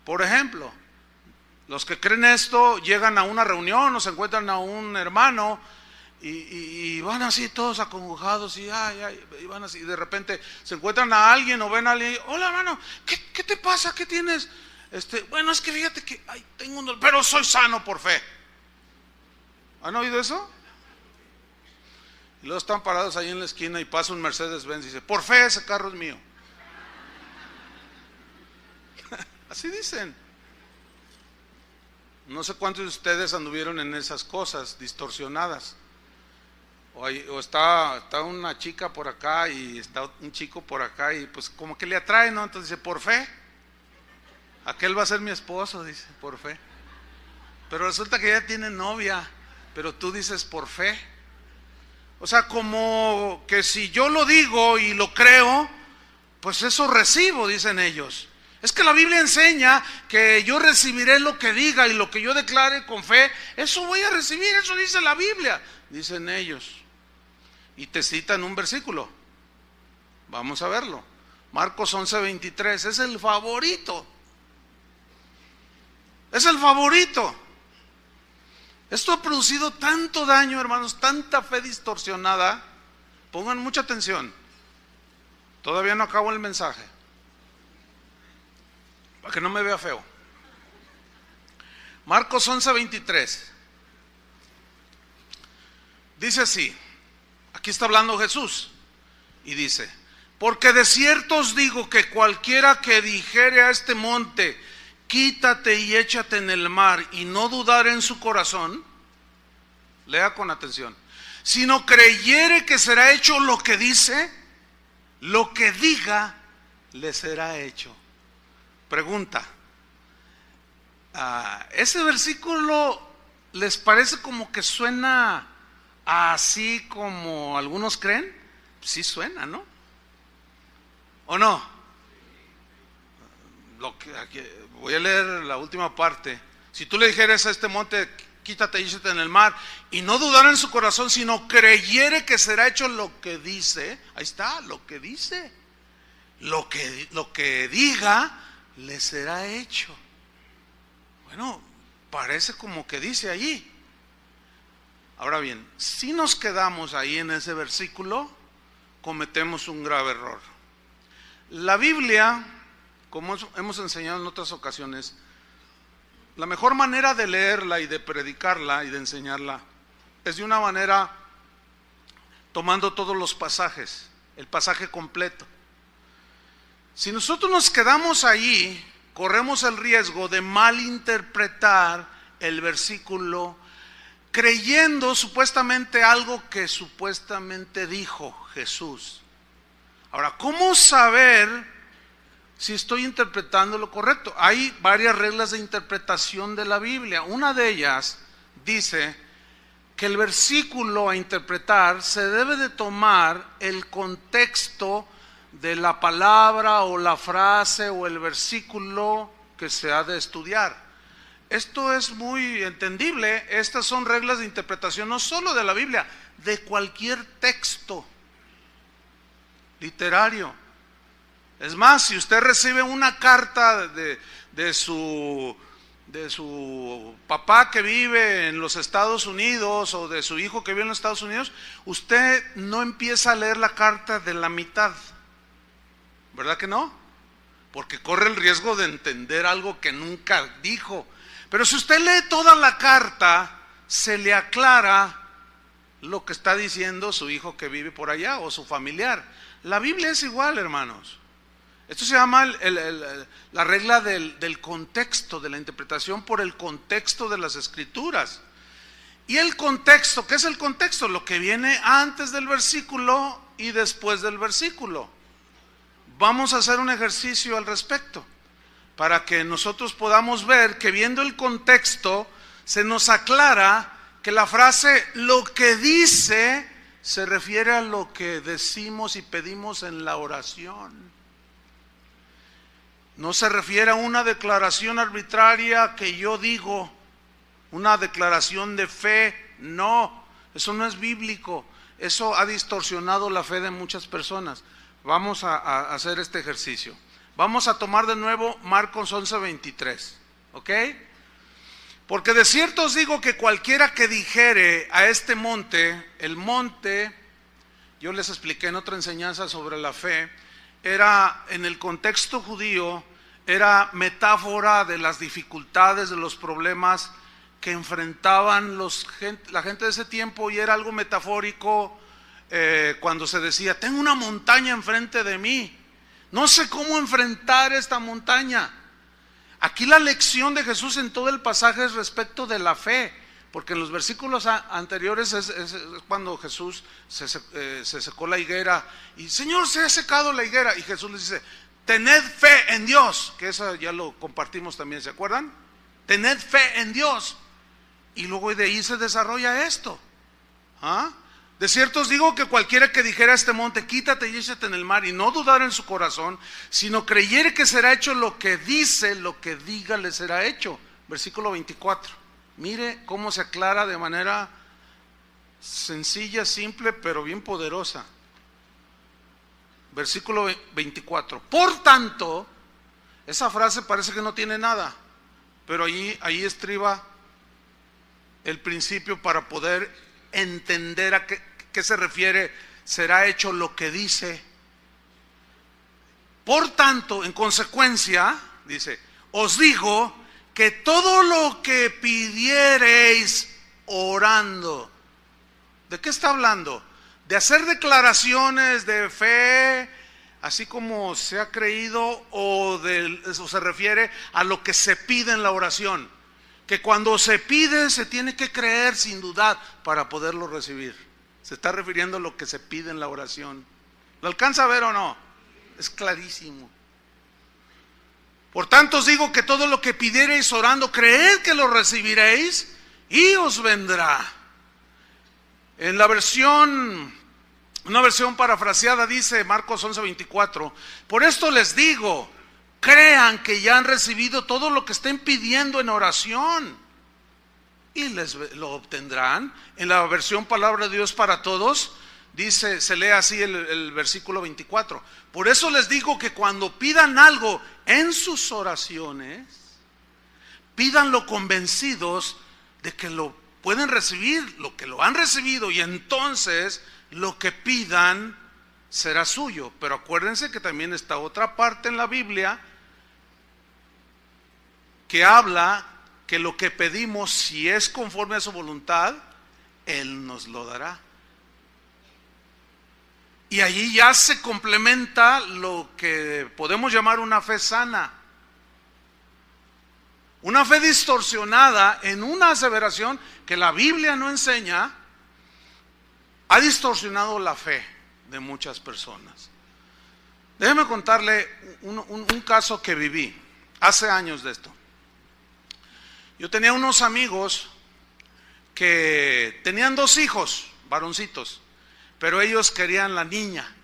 Por ejemplo, los que creen esto llegan a una reunión o se encuentran a un hermano y van así todos acongojados y van así, y de repente se encuentran a alguien o ven a alguien, hola hermano, ¿qué te pasa? ¿Qué tienes? Bueno, es que fíjate que tengo un dolor, pero soy sano por fe. ¿Han oído eso? Y luego están parados ahí en la esquina y pasa un Mercedes-Benz y dice, por fe ese carro es mío. Así dicen. No sé cuántos de ustedes anduvieron en esas cosas distorsionadas. O está una chica por acá y está un chico por acá y pues como que le atrae, ¿no? Entonces dice, por fe. Aquel va a ser mi esposo, dice, por fe. Pero resulta que ya tiene novia, pero tú dices por fe. O sea, como que si yo lo digo y lo creo, pues eso recibo, dicen ellos. Es que la Biblia enseña que yo recibiré lo que diga, y lo que yo declare con fe, eso voy a recibir, eso dice la Biblia, dicen ellos. Y te citan un versículo. Vamos a verlo. Marcos 11:23, es el favorito. Es el favorito. Esto ha producido tanto daño, hermanos, tanta fe distorsionada. Pongan mucha atención. Todavía no acabo el mensaje, para que no me vea feo. Marcos 11:23. Dice así. Aquí está hablando Jesús. Y dice, porque de cierto os digo que cualquiera que dijere a este monte, quítate y échate en el mar, y no dudar en su corazón, lea con atención, sino creyere que será hecho lo que dice, lo que diga le será hecho. Pregunta, ¿ese versículo les parece como que suena así como algunos creen? Sí suena, ¿no? ¿O no? Voy a leer la última parte. Si tú le dijeras a este monte, quítate y échate en el mar, y no dudar en su corazón, sino creyere que será hecho lo que dice, ahí está, lo que dice, lo que diga, les será hecho. Bueno, parece como que dice allí. Ahora bien, si nos quedamos ahí en ese versículo, cometemos un grave error. La Biblia, como hemos enseñado en otras ocasiones, la mejor manera de leerla y de predicarla y de enseñarla es de una manera tomando todos los pasajes, el pasaje completo. Si nosotros nos quedamos ahí, corremos el riesgo de malinterpretar el versículo creyendo supuestamente algo que supuestamente dijo Jesús. Ahora, ¿cómo saber si estoy interpretando lo correcto? Hay varias reglas de interpretación de la Biblia. Una de ellas dice que el versículo a interpretar se debe de tomar el contexto de la palabra o la frase o el versículo que se ha de estudiar. Esto es muy entendible. Estas son reglas de interpretación no solo de la Biblia, de cualquier texto literario. Es más, si usted recibe una carta de su papá que vive en los Estados Unidos o de su hijo que vive en los Estados Unidos, usted no empieza a leer la carta de la mitad, ¿verdad que no? Porque corre el riesgo de entender algo que nunca dijo. Pero si usted lee toda la carta, se le aclara lo que está diciendo su hijo que vive por allá o su familiar. La Biblia es igual, hermanos. Esto se llama la regla del contexto, de la interpretación por el contexto de las Escrituras. Y el contexto, ¿qué es el contexto? Lo que viene antes del versículo y después del versículo. Vamos a hacer un ejercicio al respecto, para que nosotros podamos ver que viendo el contexto, se nos aclara que la frase lo que dice se refiere a lo que decimos y pedimos en la oración. No se refiere a una declaración arbitraria que yo digo, una declaración de fe. No, eso no es bíblico. Eso ha distorsionado la fe de muchas personas. Vamos a hacer este ejercicio. Vamos a tomar de nuevo Marcos 11:23, ¿ok? Porque de cierto os digo que cualquiera que dijere a este monte, el monte, yo les expliqué en otra enseñanza sobre la fe, era en el contexto judío, era metáfora de las dificultades, de los problemas que enfrentaban la gente de ese tiempo, y era algo metafórico cuando se decía, tengo una montaña enfrente de mí, no sé cómo enfrentar esta montaña. Aquí la lección de Jesús en todo el pasaje es respecto de la fe, porque en los versículos anteriores es cuando Jesús se secó la higuera y Señor, se ha secado la higuera, y Jesús les dice, tened fe en Dios, que eso ya lo compartimos también, ¿se acuerdan? Tened fe en Dios, y luego de ahí se desarrolla esto. De cierto os digo que cualquiera que dijera a este monte, quítate y échate en el mar, y no dudar en su corazón, sino creyere que será hecho lo que dice, lo que diga le será hecho. Versículo 24. Mire cómo se aclara de manera sencilla, simple, pero bien poderosa. Versículo 24. Por tanto, esa frase parece que no tiene nada, pero ahí estriba el principio para poder entender a qué se refiere, será hecho lo que dice. Por tanto, en consecuencia, dice, os digo que todo lo que pidiereis orando. ¿De qué está hablando? De hacer declaraciones de fe, así como se ha creído, o se refiere a lo que se pide en la oración. Que cuando se pide se tiene que creer sin dudar para poderlo recibir. Se está refiriendo a lo que se pide en la oración. ¿Lo alcanza a ver o no? Es clarísimo. Por tanto os digo que todo lo que pidiereis orando, creed que lo recibiréis y os vendrá. En la versión, una versión parafraseada dice Marcos 11:24, por esto les digo, crean que ya han recibido todo lo que estén pidiendo en oración y lo obtendrán. En la versión Palabra de Dios para Todos dice, se lee así el versículo 24. Por eso les digo que cuando pidan algo en sus oraciones, pídanlo convencidos de que lo pueden recibir, lo que lo han recibido, y entonces lo que pidan será suyo. Pero acuérdense que también está otra parte en la Biblia que habla que lo que pedimos, si es conforme a su voluntad, Él nos lo dará. Y allí ya se complementa lo que podemos llamar una fe sana. Una fe distorsionada en una aseveración que la Biblia no enseña, ha distorsionado la fe de muchas personas. Déjeme contarle un caso que viví hace años de esto. Yo tenía unos amigos que tenían 2 hijos, varoncitos, pero ellos querían la niña.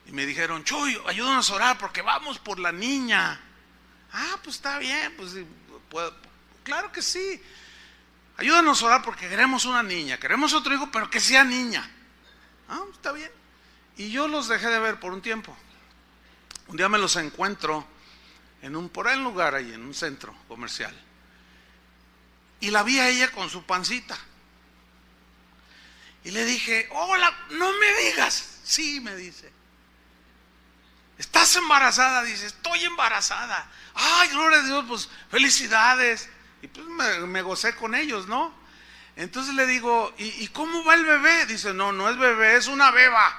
Y me dijeron, Chuy, ayúdanos a orar porque vamos por la niña. Ah, pues está bien, pues claro que sí. Ayúdanos a orar porque queremos una niña, queremos otro hijo, pero que sea niña. Ah, está bien. Y yo los dejé de ver por un tiempo. Un día me los encuentro por ahí en un lugar ahí, en un centro comercial. Y la vi a ella con su pancita. Y le dije, hola, no me digas. Sí, me dice. ¿Estás embarazada? Dice, estoy embarazada. Ay, gloria a Dios, pues felicidades. Y pues me gocé con ellos, ¿no? Entonces le digo, ¿y cómo va el bebé? Dice, no es bebé, es una beba.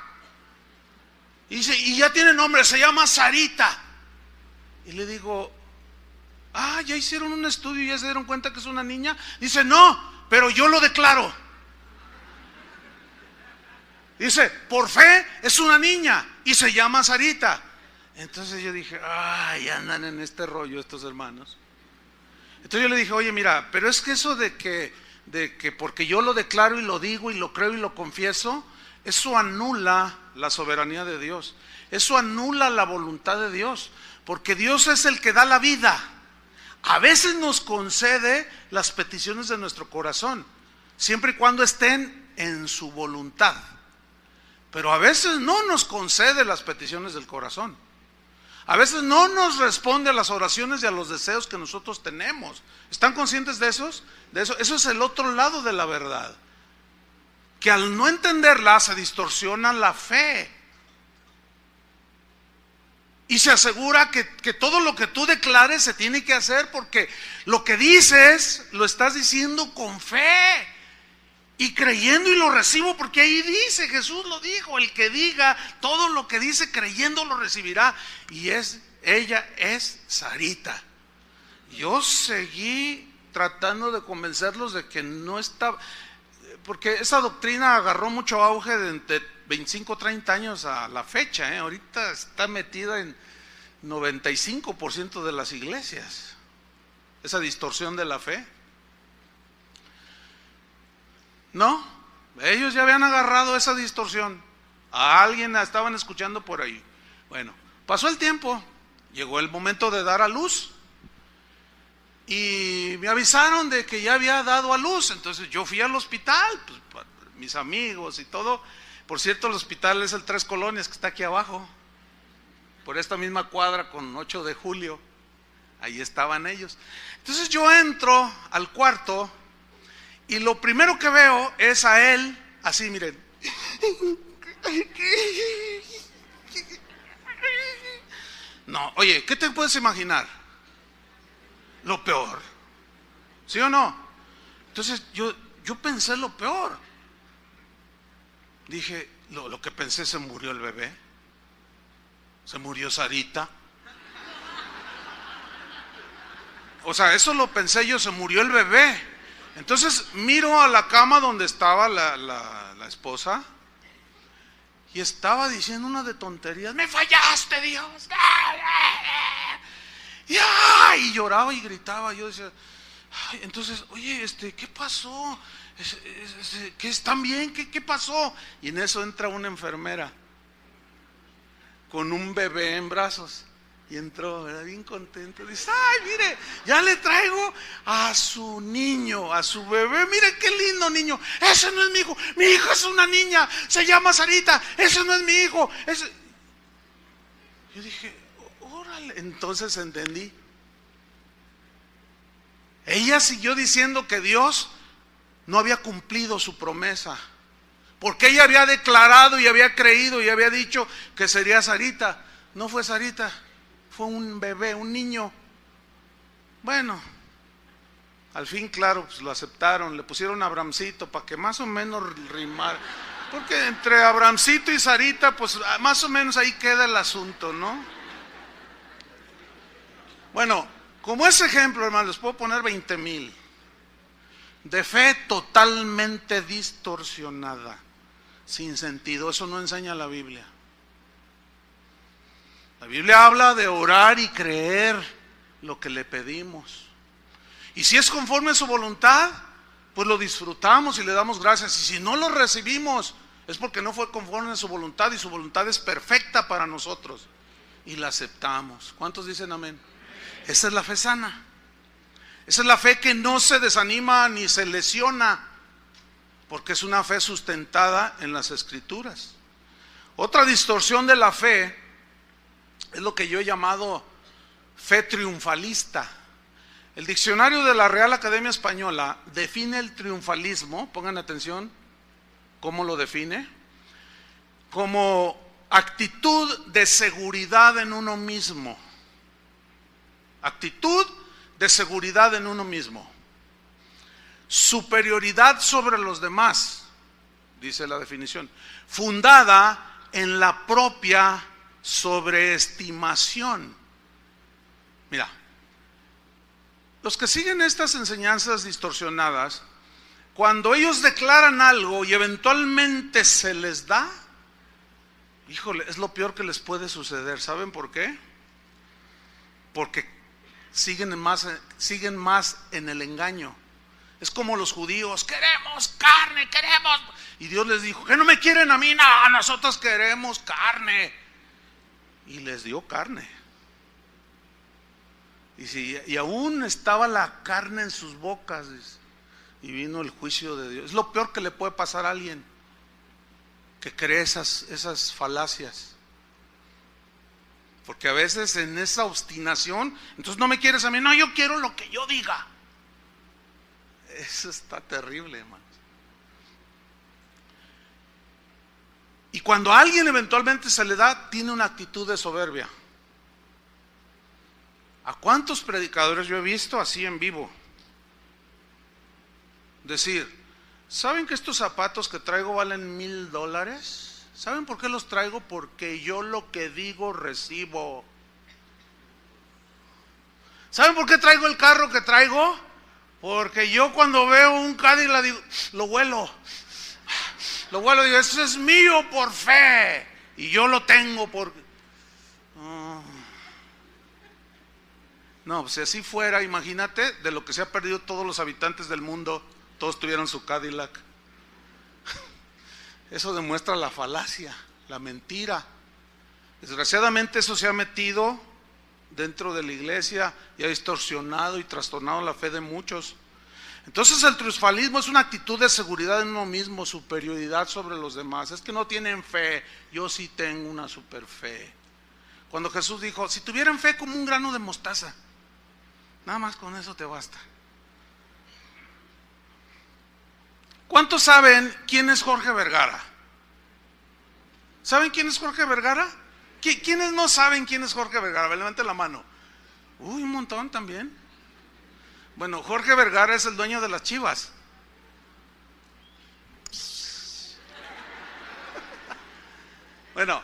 Y dice, y ya tiene nombre, se llama Sarita. Y le digo, ya hicieron un estudio y ya se dieron cuenta que es una niña. Dice, no, pero yo lo declaro. Dice, por fe es una niña y se llama Sarita. Entonces yo dije, andan en este rollo estos hermanos. Entonces yo le dije, oye, mira, pero es que eso de que porque yo lo declaro y lo digo y lo creo y lo confieso, eso anula la soberanía de Dios. Eso anula la voluntad de Dios, porque Dios es el que da la vida. A veces nos concede las peticiones de nuestro corazón, siempre y cuando estén en su voluntad. Pero a veces no nos concede las peticiones del corazón. A veces no nos responde a las oraciones y a los deseos que nosotros tenemos. ¿Están conscientes de eso? Eso es el otro lado de la verdad. Que al no entenderla se distorsiona la fe. Y se asegura que todo lo que tú declares se tiene que hacer, porque lo que dices lo estás diciendo con fe y creyendo, y lo recibo porque ahí dice, Jesús lo dijo, el que diga todo lo que dice creyendo lo recibirá. Y ella es Sarita. Yo seguí tratando de convencerlos de que no estaba, porque esa doctrina agarró mucho auge de 25, 30 años a la fecha, ahorita está metida en 95% de las iglesias, esa distorsión de la fe. No, ellos ya habían agarrado esa distorsión. A alguien la estaban escuchando por ahí. Bueno, pasó el tiempo, llegó el momento de dar a luz y me avisaron de que ya había dado a luz. Entonces yo fui al hospital, pues, mis amigos y todo. Por cierto, el hospital es el 3 Colonias, que está aquí abajo, por esta misma cuadra con 8 de julio. Ahí estaban ellos. Entonces yo entro al cuarto y lo primero que veo es a él, así, miren. No, oye, ¿qué te puedes imaginar? Lo peor, ¿sí o no? Entonces yo pensé lo peor. Dije, lo que pensé, se murió el bebé, se murió Sarita. O sea, eso lo pensé yo, se murió el bebé. Entonces miro a la cama donde estaba la esposa y estaba diciendo una de tonterías. Me fallaste, Dios. Y lloraba y gritaba. Yo decía, entonces, oye, ¿qué pasó? ¿Qué están bien? ¿Qué pasó? Y en eso entra una enfermera con un bebé en brazos Y entró, ¿verdad? Bien contento. Dice, ay, mire, ya le traigo a su niño, a su bebé. Mire qué lindo niño. Ese no es mi hijo. Mi hija es una niña. Se llama Sarita. Ese no es mi hijo. Yo dije, órale. Entonces entendí. Ella siguió diciendo que Dios no había cumplido su promesa. Porque ella había declarado y había creído y había dicho que sería Sarita. No fue Sarita. Fue un bebé, un niño. Bueno, al fin, claro, pues lo aceptaron. Le pusieron Abramcito para que más o menos rimara. Porque entre Abramcito y Sarita, pues más o menos ahí queda el asunto, ¿no? Bueno, como ese ejemplo, hermano, les puedo poner 20,000. De fe totalmente distorsionada, sin sentido. Eso no enseña la Biblia. La Biblia habla de orar y creer lo que le pedimos. Y si es conforme a su voluntad, pues lo disfrutamos y le damos gracias. Y si no lo recibimos, es porque no fue conforme a su voluntad y su voluntad es perfecta para nosotros. Y la aceptamos. ¿Cuántos dicen amén? Esa es la fe sana. Esa es la fe que no se desanima ni se lesiona, porque es una fe sustentada en las Escrituras. Otra distorsión de la fe es lo que yo he llamado fe triunfalista. El diccionario de la Real Academia Española define el triunfalismo, pongan atención, ¿cómo lo define? Como actitud de seguridad en uno mismo. Actitud de seguridad en uno mismo. Superioridad sobre los demás, dice la definición, fundada en la propia sobreestimación. Mira, los que siguen estas enseñanzas distorsionadas, cuando ellos declaran algo y eventualmente se les da, híjole, es lo peor que les puede suceder. ¿Saben por qué? Porque siguen más en el engaño. Es como los judíos, queremos carne, queremos. Y Dios les dijo, ¿que no me quieren a mí? No, nosotros queremos carne. Y les dio carne. Y aún estaba la carne en sus bocas. Y vino el juicio de Dios. Es lo peor que le puede pasar a alguien que cree esas falacias. Porque a veces en esa obstinación, entonces no me quieres a mí, no, yo quiero lo que yo diga. Eso está terrible, hermanos. Y cuando a alguien eventualmente se le da, tiene una actitud de soberbia. ¿A cuántos predicadores yo he visto así en vivo? Decir, ¿saben que estos zapatos que traigo valen $1,000? ¿Saben por qué los traigo? Porque yo lo que digo recibo. ¿Saben por qué traigo el carro que traigo? Porque yo cuando veo un Cadillac digo, lo huelo, digo, eso es mío por fe. Y yo lo tengo por... No, pues si así fuera, imagínate de lo que se ha perdido todos los habitantes del mundo, todos tuvieran su Cadillac. Eso demuestra la falacia, la mentira. Desgraciadamente eso se ha metido dentro de la iglesia y ha distorsionado y trastornado la fe de muchos. Entonces el triunfalismo es una actitud de seguridad en uno mismo, superioridad sobre los demás. Es que no tienen fe, yo sí tengo una super fe. Cuando Jesús dijo, si tuvieran fe como un grano de mostaza, nada más con eso te basta. ¿Cuántos saben quién es Jorge Vergara? ¿Saben quién es Jorge Vergara? ¿Quiénes no saben quién es Jorge Vergara? Levanten la mano. Uy, un montón también. Bueno, Jorge Vergara es el dueño de las Chivas. Bueno,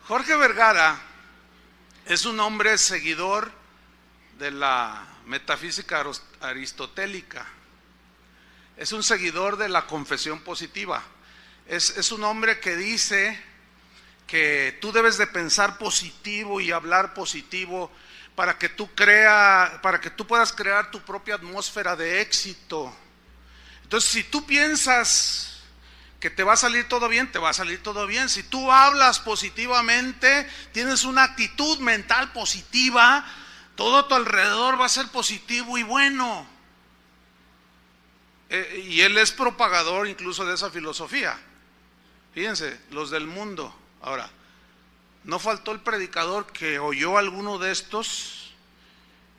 Jorge Vergara es un hombre seguidor de la metafísica aristotélica. Es un seguidor de la confesión positiva. Es un hombre que dice que tú debes de pensar positivo y hablar positivo para que tú puedas crear tu propia atmósfera de éxito. Entonces, si tú piensas que te va a salir todo bien, te va a salir todo bien. Si tú hablas positivamente, tienes una actitud mental positiva, todo a tu alrededor va a ser positivo y bueno. Y él es propagador incluso de esa filosofía. Fíjense, los del mundo. Ahora, no faltó el predicador que oyó alguno de estos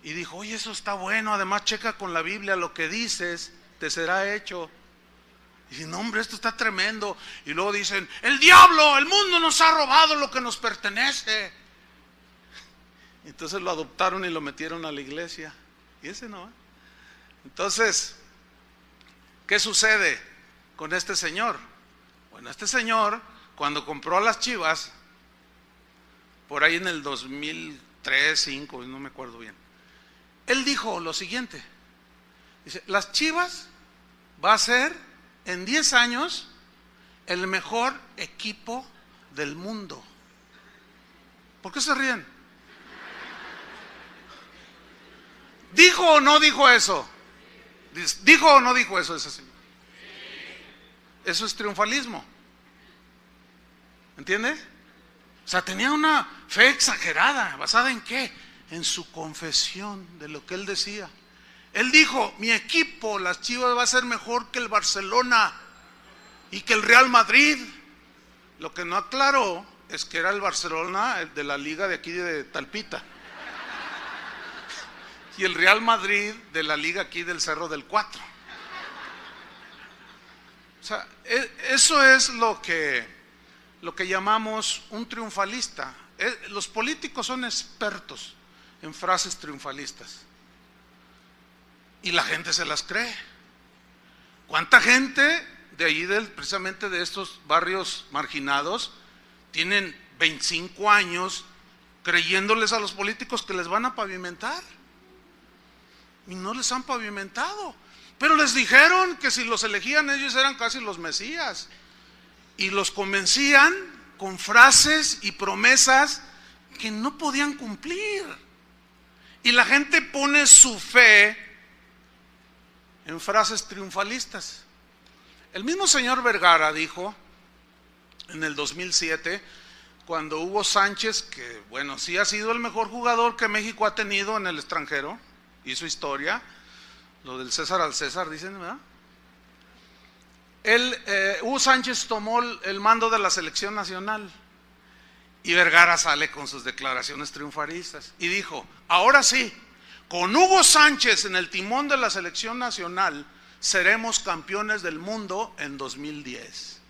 y dijo: oye, eso está bueno, además checa con la Biblia lo que dices, te será hecho. Y dicen: no, hombre, esto está tremendo. Y luego dicen: el diablo, el mundo nos ha robado lo que nos pertenece. Entonces lo adoptaron y lo metieron a la iglesia. Y ese no. Entonces, ¿qué sucede con este señor? Bueno, este señor, cuando compró a las Chivas, por ahí en el 2003, 2005, no me acuerdo bien, él dijo lo siguiente: dice, las Chivas va a ser en 10 años el mejor equipo del mundo. ¿Por qué se ríen? ¿Dijo o no dijo eso? ¿Dijo o no dijo eso ese señor? Eso es triunfalismo. ¿Entiende? O sea, tenía una fe exagerada. ¿Basada en qué? En su confesión de lo que él decía. Él dijo: mi equipo, las Chivas, va a ser mejor que el Barcelona y que el Real Madrid. Lo que no aclaró es que era el Barcelona, el de la liga de aquí de Talpita, y el Real Madrid de la liga aquí del Cerro del Cuatro. O sea, eso es lo que llamamos un triunfalista. Los políticos son expertos en frases triunfalistas y la gente se las cree. ¿Cuánta gente de ahí, precisamente de estos barrios marginados, tienen 25 años creyéndoles a los políticos que les van a pavimentar? Y no les han pavimentado. Pero les dijeron que si los elegían ellos eran casi los mesías. Y los convencían con frases y promesas que no podían cumplir. Y la gente pone su fe en frases triunfalistas. El mismo señor Vergara dijo en el 2007, cuando Hugo Sánchez, que bueno, sí ha sido el mejor jugador que México ha tenido en el extranjero, hizo historia, lo del César al César, dicen, ¿verdad? Hugo Sánchez tomó el mando de la selección nacional y Vergara sale con sus declaraciones triunfalistas y dijo: ahora sí, con Hugo Sánchez en el timón de la selección nacional seremos campeones del mundo en 2010.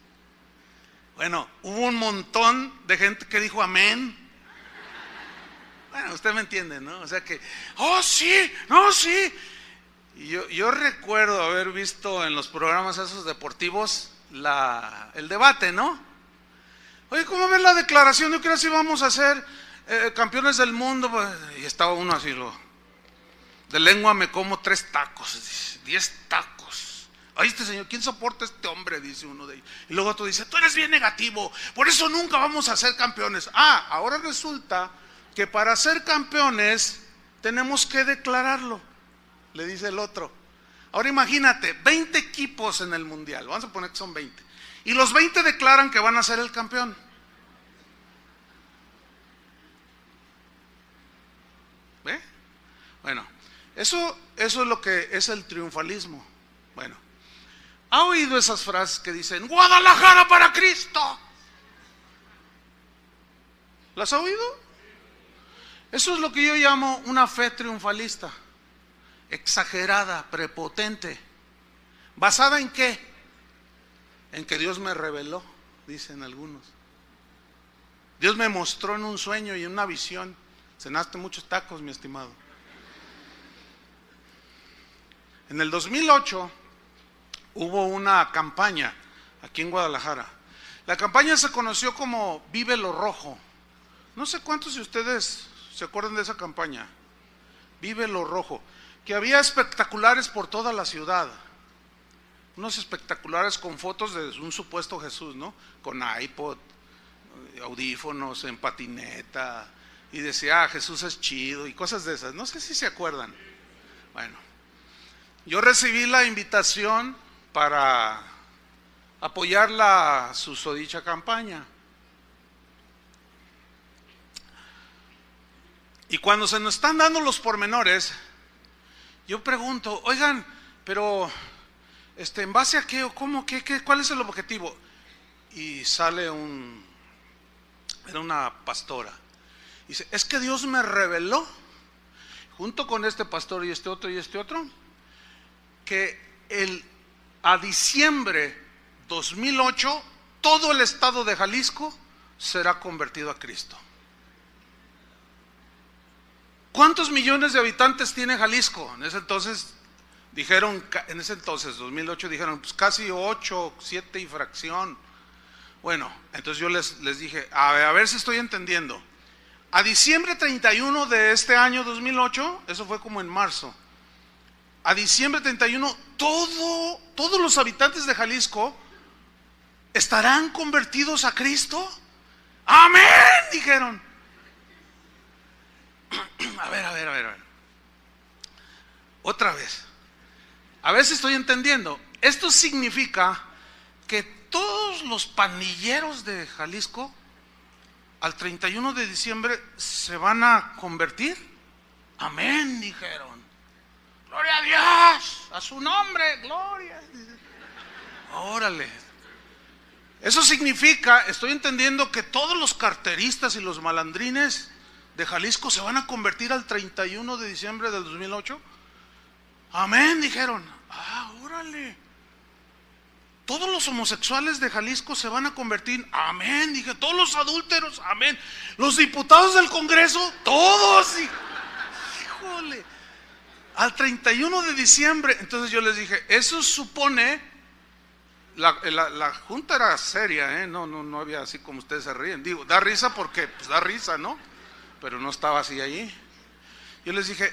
Bueno, hubo un montón de gente que dijo amén. Bueno, usted me entiende, ¿no? O sea que, oh sí, no, sí. Y yo recuerdo haber visto en los programas esos deportivos el debate, ¿no? Oye, ¿cómo ves la declaración? Yo creo que sí vamos a ser campeones del mundo. Pues, y estaba uno así, de lengua me como 3 tacos, 10 tacos. Ay, este señor, ¿quién soporta a este hombre? Dice uno de ellos. Y luego otro dice: tú eres bien negativo, por eso nunca vamos a ser campeones. Ahora resulta que para ser campeones tenemos que declararlo, le dice el otro. Ahora imagínate, 20 equipos en el mundial, vamos a poner que son 20, y los 20 declaran que van a ser el campeón. ¿Ve? Bueno, eso es lo que es el triunfalismo. Bueno, ¿ha oído esas frases que dicen Guadalajara para Cristo? ¿Las ha oído? Eso es lo que yo llamo una fe triunfalista, exagerada, prepotente. ¿Basada en qué? En que Dios me reveló, dicen algunos. Dios me mostró en un sueño y en una visión. Cenaste muchos tacos, mi estimado. En el 2008 hubo una campaña aquí en Guadalajara. La campaña se conoció como Vive lo Rojo. No sé cuántos de ustedes se acuerdan de esa campaña. Vive lo Rojo. Que había espectaculares por toda la ciudad. Unos espectaculares con fotos de un supuesto Jesús, ¿no? Con iPod, audífonos, en patineta. Y decía, Jesús es chido y cosas de esas. No sé si se acuerdan. Bueno, yo recibí la invitación para apoyar la susodicha campaña. Y cuando se nos están dando los pormenores, yo pregunto, oigan, pero ¿en base a qué o cómo, cuál es el objetivo? Y sale era una pastora. Dice, es que Dios me reveló, junto con este pastor y este otro, que a diciembre 2008, todo el estado de Jalisco será convertido a Cristo. ¿Cuántos millones de habitantes tiene Jalisco? En ese entonces, 2008, dijeron, pues casi 8, 7 y fracción. Bueno, entonces yo les dije, a ver si estoy entendiendo. A diciembre 31 de este año 2008, eso fue como en marzo, a diciembre 31, todos los habitantes de Jalisco estarán convertidos a Cristo. ¡Amén! Dijeron. A ver. Otra vez. A ver si estoy entendiendo. Esto significa que todos los pandilleros de Jalisco al 31 de diciembre se van a convertir. Amén, dijeron. Gloria a Dios, a su nombre, gloria. Órale. Eso significa, estoy entendiendo que todos los carteristas y los malandrines de Jalisco se van a convertir al 31 de diciembre del 2008. Amén, dijeron. Órale. Todos los homosexuales de Jalisco se van a convertir. Amén, dije. Todos los adúlteros, amén. Los diputados del Congreso, todos. Híjole. Al 31 de diciembre. Entonces yo les dije, eso supone, la junta era seria, no había así como ustedes se ríen. Digo, da risa porque pues da risa, ¿no? Pero no estaba así allí. Yo les dije,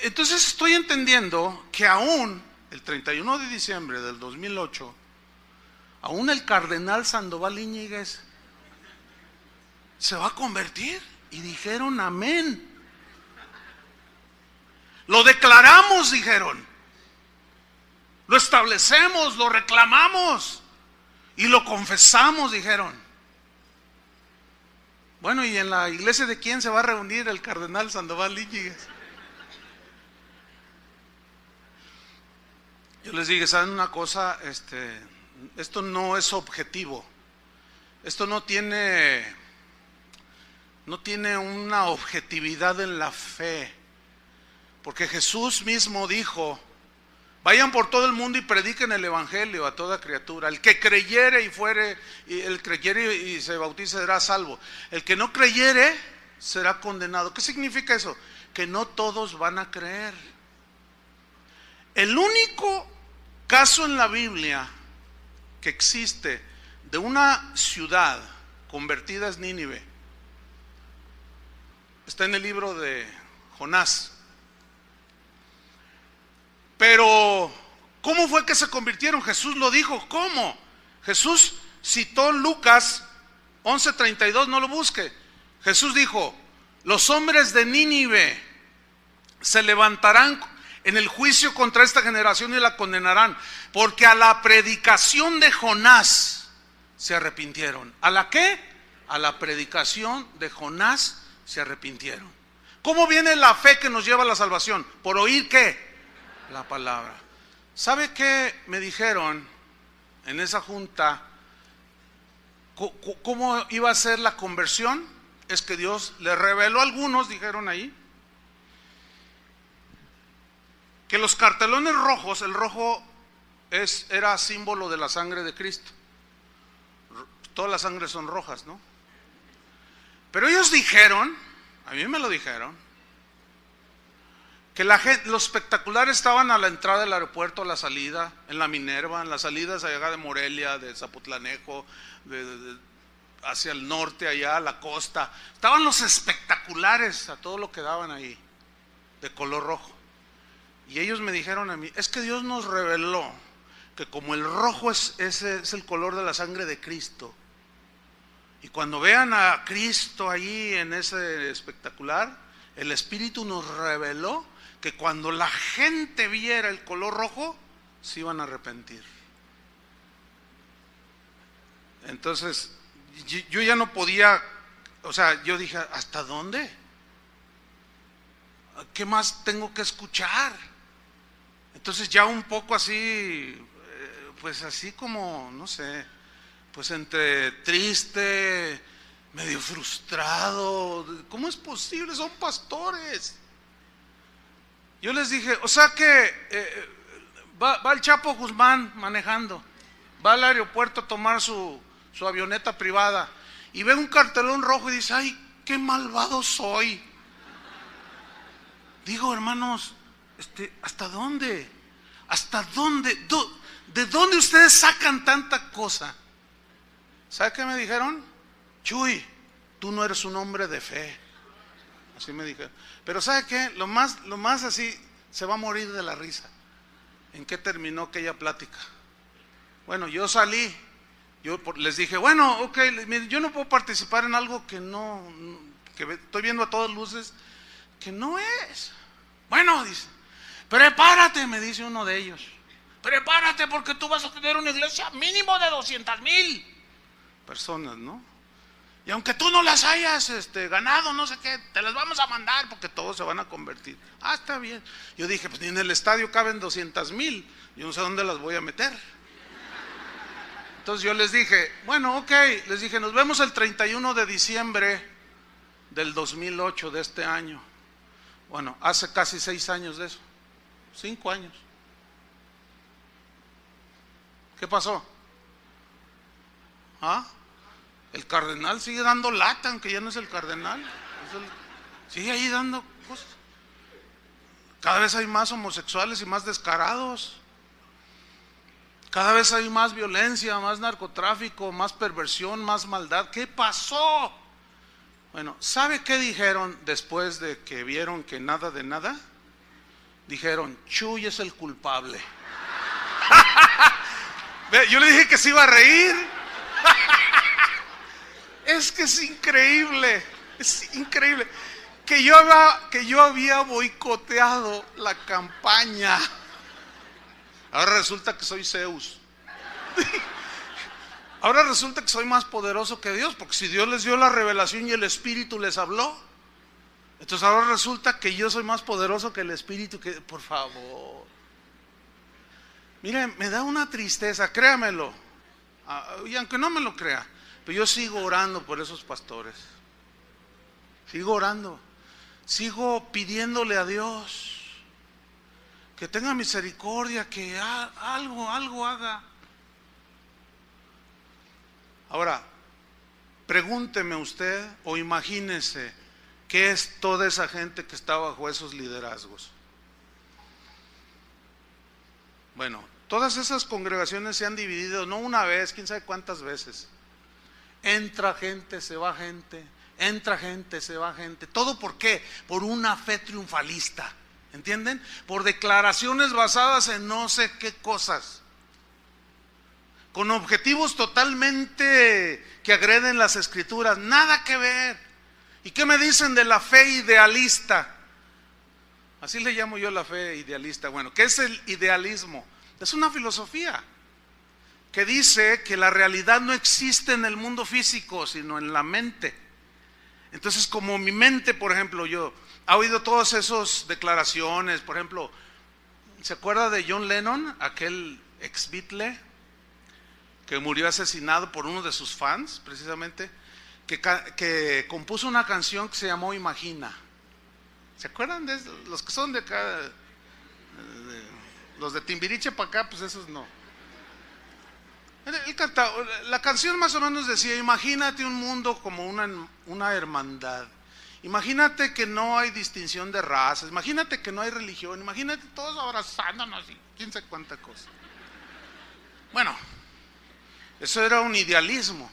entonces estoy entendiendo que aún el 31 de diciembre del 2008, aún el cardenal Sandoval Íñiguez se va a convertir. Y dijeron amén. Lo declaramos, dijeron. Lo establecemos, lo reclamamos y lo confesamos, dijeron. Bueno, ¿y en la iglesia de quién se va a reunir el cardenal Sandoval Íñiguez? Yo les dije, ¿saben una cosa? Esto no es objetivo. Esto no tiene una objetividad en la fe. Porque Jesús mismo dijo, vayan por todo el mundo y prediquen el evangelio a toda criatura. El que creyere y se bautice será salvo. El que no creyere será condenado. ¿Qué significa eso? Que no todos van a creer. El único caso en la Biblia que existe de una ciudad convertida es Nínive. Está en el libro de Jonás. Pero, ¿cómo fue que se convirtieron? Jesús lo dijo, ¿cómo? Jesús citó Lucas 11:32, no lo busque. Jesús dijo, los hombres de Nínive se levantarán en el juicio contra esta generación y la condenarán, porque a la predicación de Jonás se arrepintieron. ¿A la qué? A la predicación de Jonás se arrepintieron. ¿Cómo viene la fe que nos lleva a la salvación? ¿Por oír qué? La palabra. ¿Sabe qué me dijeron en esa junta? ¿Cómo iba a ser la conversión? Es que Dios le reveló a algunos, dijeron ahí, que los cartelones rojos, el rojo era símbolo de la sangre de Cristo. Todas las sangres son rojas, ¿no? Pero ellos dijeron, a mí me lo dijeron, que los espectaculares estaban a la entrada del aeropuerto, a la salida, en la Minerva, en las salidas allá de Morelia, de Zapotlanejo, hacia el norte, allá a la costa. Estaban los espectaculares a todo lo que daban ahí, de color rojo. Y ellos me dijeron a mí, es que Dios nos reveló que como el rojo es el color de la sangre de Cristo, y cuando vean a Cristo ahí en ese espectacular, el Espíritu nos reveló que cuando la gente viera el color rojo, se iban a arrepentir. Entonces, yo ya no podía, o sea, yo dije, ¿hasta dónde? ¿Qué más tengo que escuchar? Entonces ya un poco así, pues así como, no sé, pues entre triste, medio frustrado. ¿Cómo es posible? Son pastores. Yo les dije, o sea que va el Chapo Guzmán manejando, va al aeropuerto a tomar su avioneta privada y ve un cartelón rojo y dice, ay, qué malvado soy. Digo, hermanos, ¿hasta dónde? ¿Hasta dónde? ¿De dónde ustedes sacan tanta cosa? ¿Sabe qué me dijeron? Chuy, tú no eres un hombre de fe. Así me dijeron. Pero ¿sabe qué? Lo más así, se va a morir de la risa. ¿En qué terminó aquella plática? Bueno, yo salí, yo les dije, bueno, ok, miren, yo no puedo participar en algo que estoy viendo a todas luces, que no es. Bueno, dice, prepárate, me dice uno de ellos. Prepárate porque tú vas a tener una iglesia mínimo de 200,000 personas, ¿no? Y aunque tú no las hayas ganado, no sé qué, te las vamos a mandar porque todos se van a convertir. Ah, está bien. Yo dije, pues ni en el estadio caben 200,000, yo no sé dónde las voy a meter. Entonces yo les dije, bueno, ok, les dije, nos vemos el 31 de diciembre del 2008 de este año. Bueno, hace casi 6 años de eso, 5 años. ¿Qué pasó? ¿Ah? El cardenal sigue dando lata, aunque ya no es el cardenal. Sigue ahí dando cosas. Cada vez hay más homosexuales y más descarados. Cada vez hay más violencia, más narcotráfico, más perversión, más maldad. ¿Qué pasó? Bueno, ¿sabe qué dijeron después de que vieron que nada de nada? Dijeron, Chuy es el culpable. Yo le dije que se iba a reír. Es que es increíble que yo había boicoteado la campaña. Ahora resulta que soy Zeus. Ahora resulta que soy más poderoso que Dios, porque si Dios les dio la revelación y el Espíritu les habló, entonces ahora resulta que yo soy más poderoso que el Espíritu. Por favor. Miren, me da una tristeza, créamelo, y aunque no me lo crea, pero yo sigo orando por esos pastores. Sigo orando, sigo pidiéndole a Dios que tenga misericordia, que algo haga. Ahora, pregúnteme usted o imagínese qué es toda esa gente que está bajo esos liderazgos. Bueno, todas esas congregaciones se han dividido, no una vez, quién sabe cuántas veces. Entra gente, se va gente, entra gente, se va gente. ¿Todo por qué? Por una fe triunfalista, ¿entienden? Por declaraciones basadas en no sé qué cosas, con objetivos totalmente que agreden las escrituras, nada que ver. ¿Y qué me dicen de la fe idealista? Así le llamo yo la fe idealista. Bueno, ¿qué es el idealismo? Es una filosofía que dice que la realidad no existe en el mundo físico, sino en la mente. Entonces, como mi mente, por ejemplo, yo he oído todas esas declaraciones, por ejemplo, ¿se acuerda de John Lennon, aquel ex Beatle que murió asesinado por uno de sus fans, precisamente, que compuso una canción que se llamó Imagina? ¿Se acuerdan de eso? Los que son de acá, los de Timbiriche para acá, pues esos no. Él cantaba, la canción más o menos decía, imagínate un mundo como una hermandad. Imagínate que no hay distinción de razas, imagínate que no hay religión, imagínate todos abrazándonos y quién sabe cuánta cosa. Bueno, eso era un idealismo.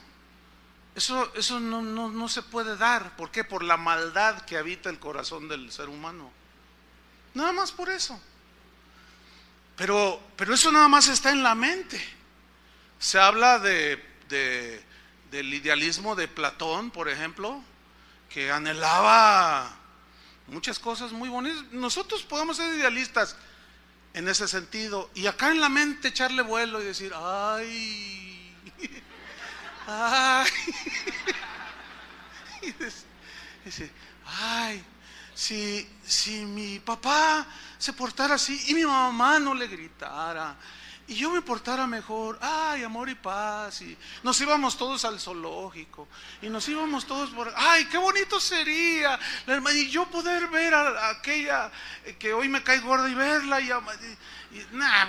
Eso no se puede dar. ¿Por qué? Por la maldad que habita el corazón del ser humano. Nada más por eso. Pero eso nada más está en la mente. Se habla del idealismo de Platón, por ejemplo, que anhelaba muchas cosas muy bonitas. Nosotros podemos ser idealistas en ese sentido, y acá en la mente echarle vuelo y decir, ay, Ay. Y dice, ay, si mi papá se portara así y mi mamá no le gritara y yo me portara mejor, ay, amor y paz, y nos íbamos todos al zoológico y nos íbamos todos por, ay, qué bonito sería, y yo poder ver a aquella que hoy me cae gorda y verla y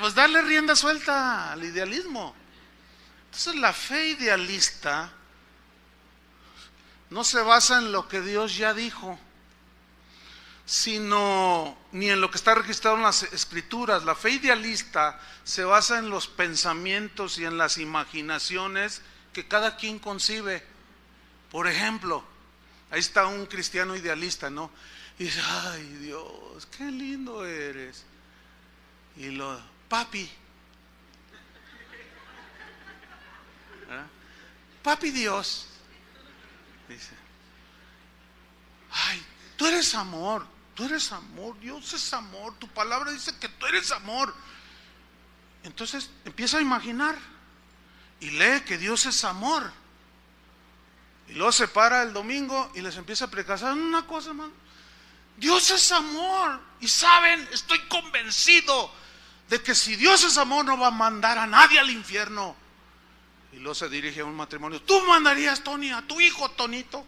pues darle rienda suelta al idealismo. Entonces la fe idealista no se basa en lo que Dios ya dijo, sino ni en lo que está registrado en las escrituras. La fe idealista se basa en los pensamientos y en las imaginaciones que cada quien concibe. Por ejemplo, ahí está un cristiano idealista, ¿no? Y dice, ay Dios, qué lindo eres. Y papi, ¿eh? Papi Dios, dice, ay, tú eres amor, Dios es amor, tu palabra dice que tú eres amor. Entonces empieza a imaginar y lee que Dios es amor. Y luego se para el domingo y les empieza a predicar, ¿saben una cosa, hermano? Dios es amor. Y saben, estoy convencido de que si Dios es amor no va a mandar a nadie al infierno. Y luego se dirige a un matrimonio, ¿tú mandarías, Tony, a tu hijo Tonito?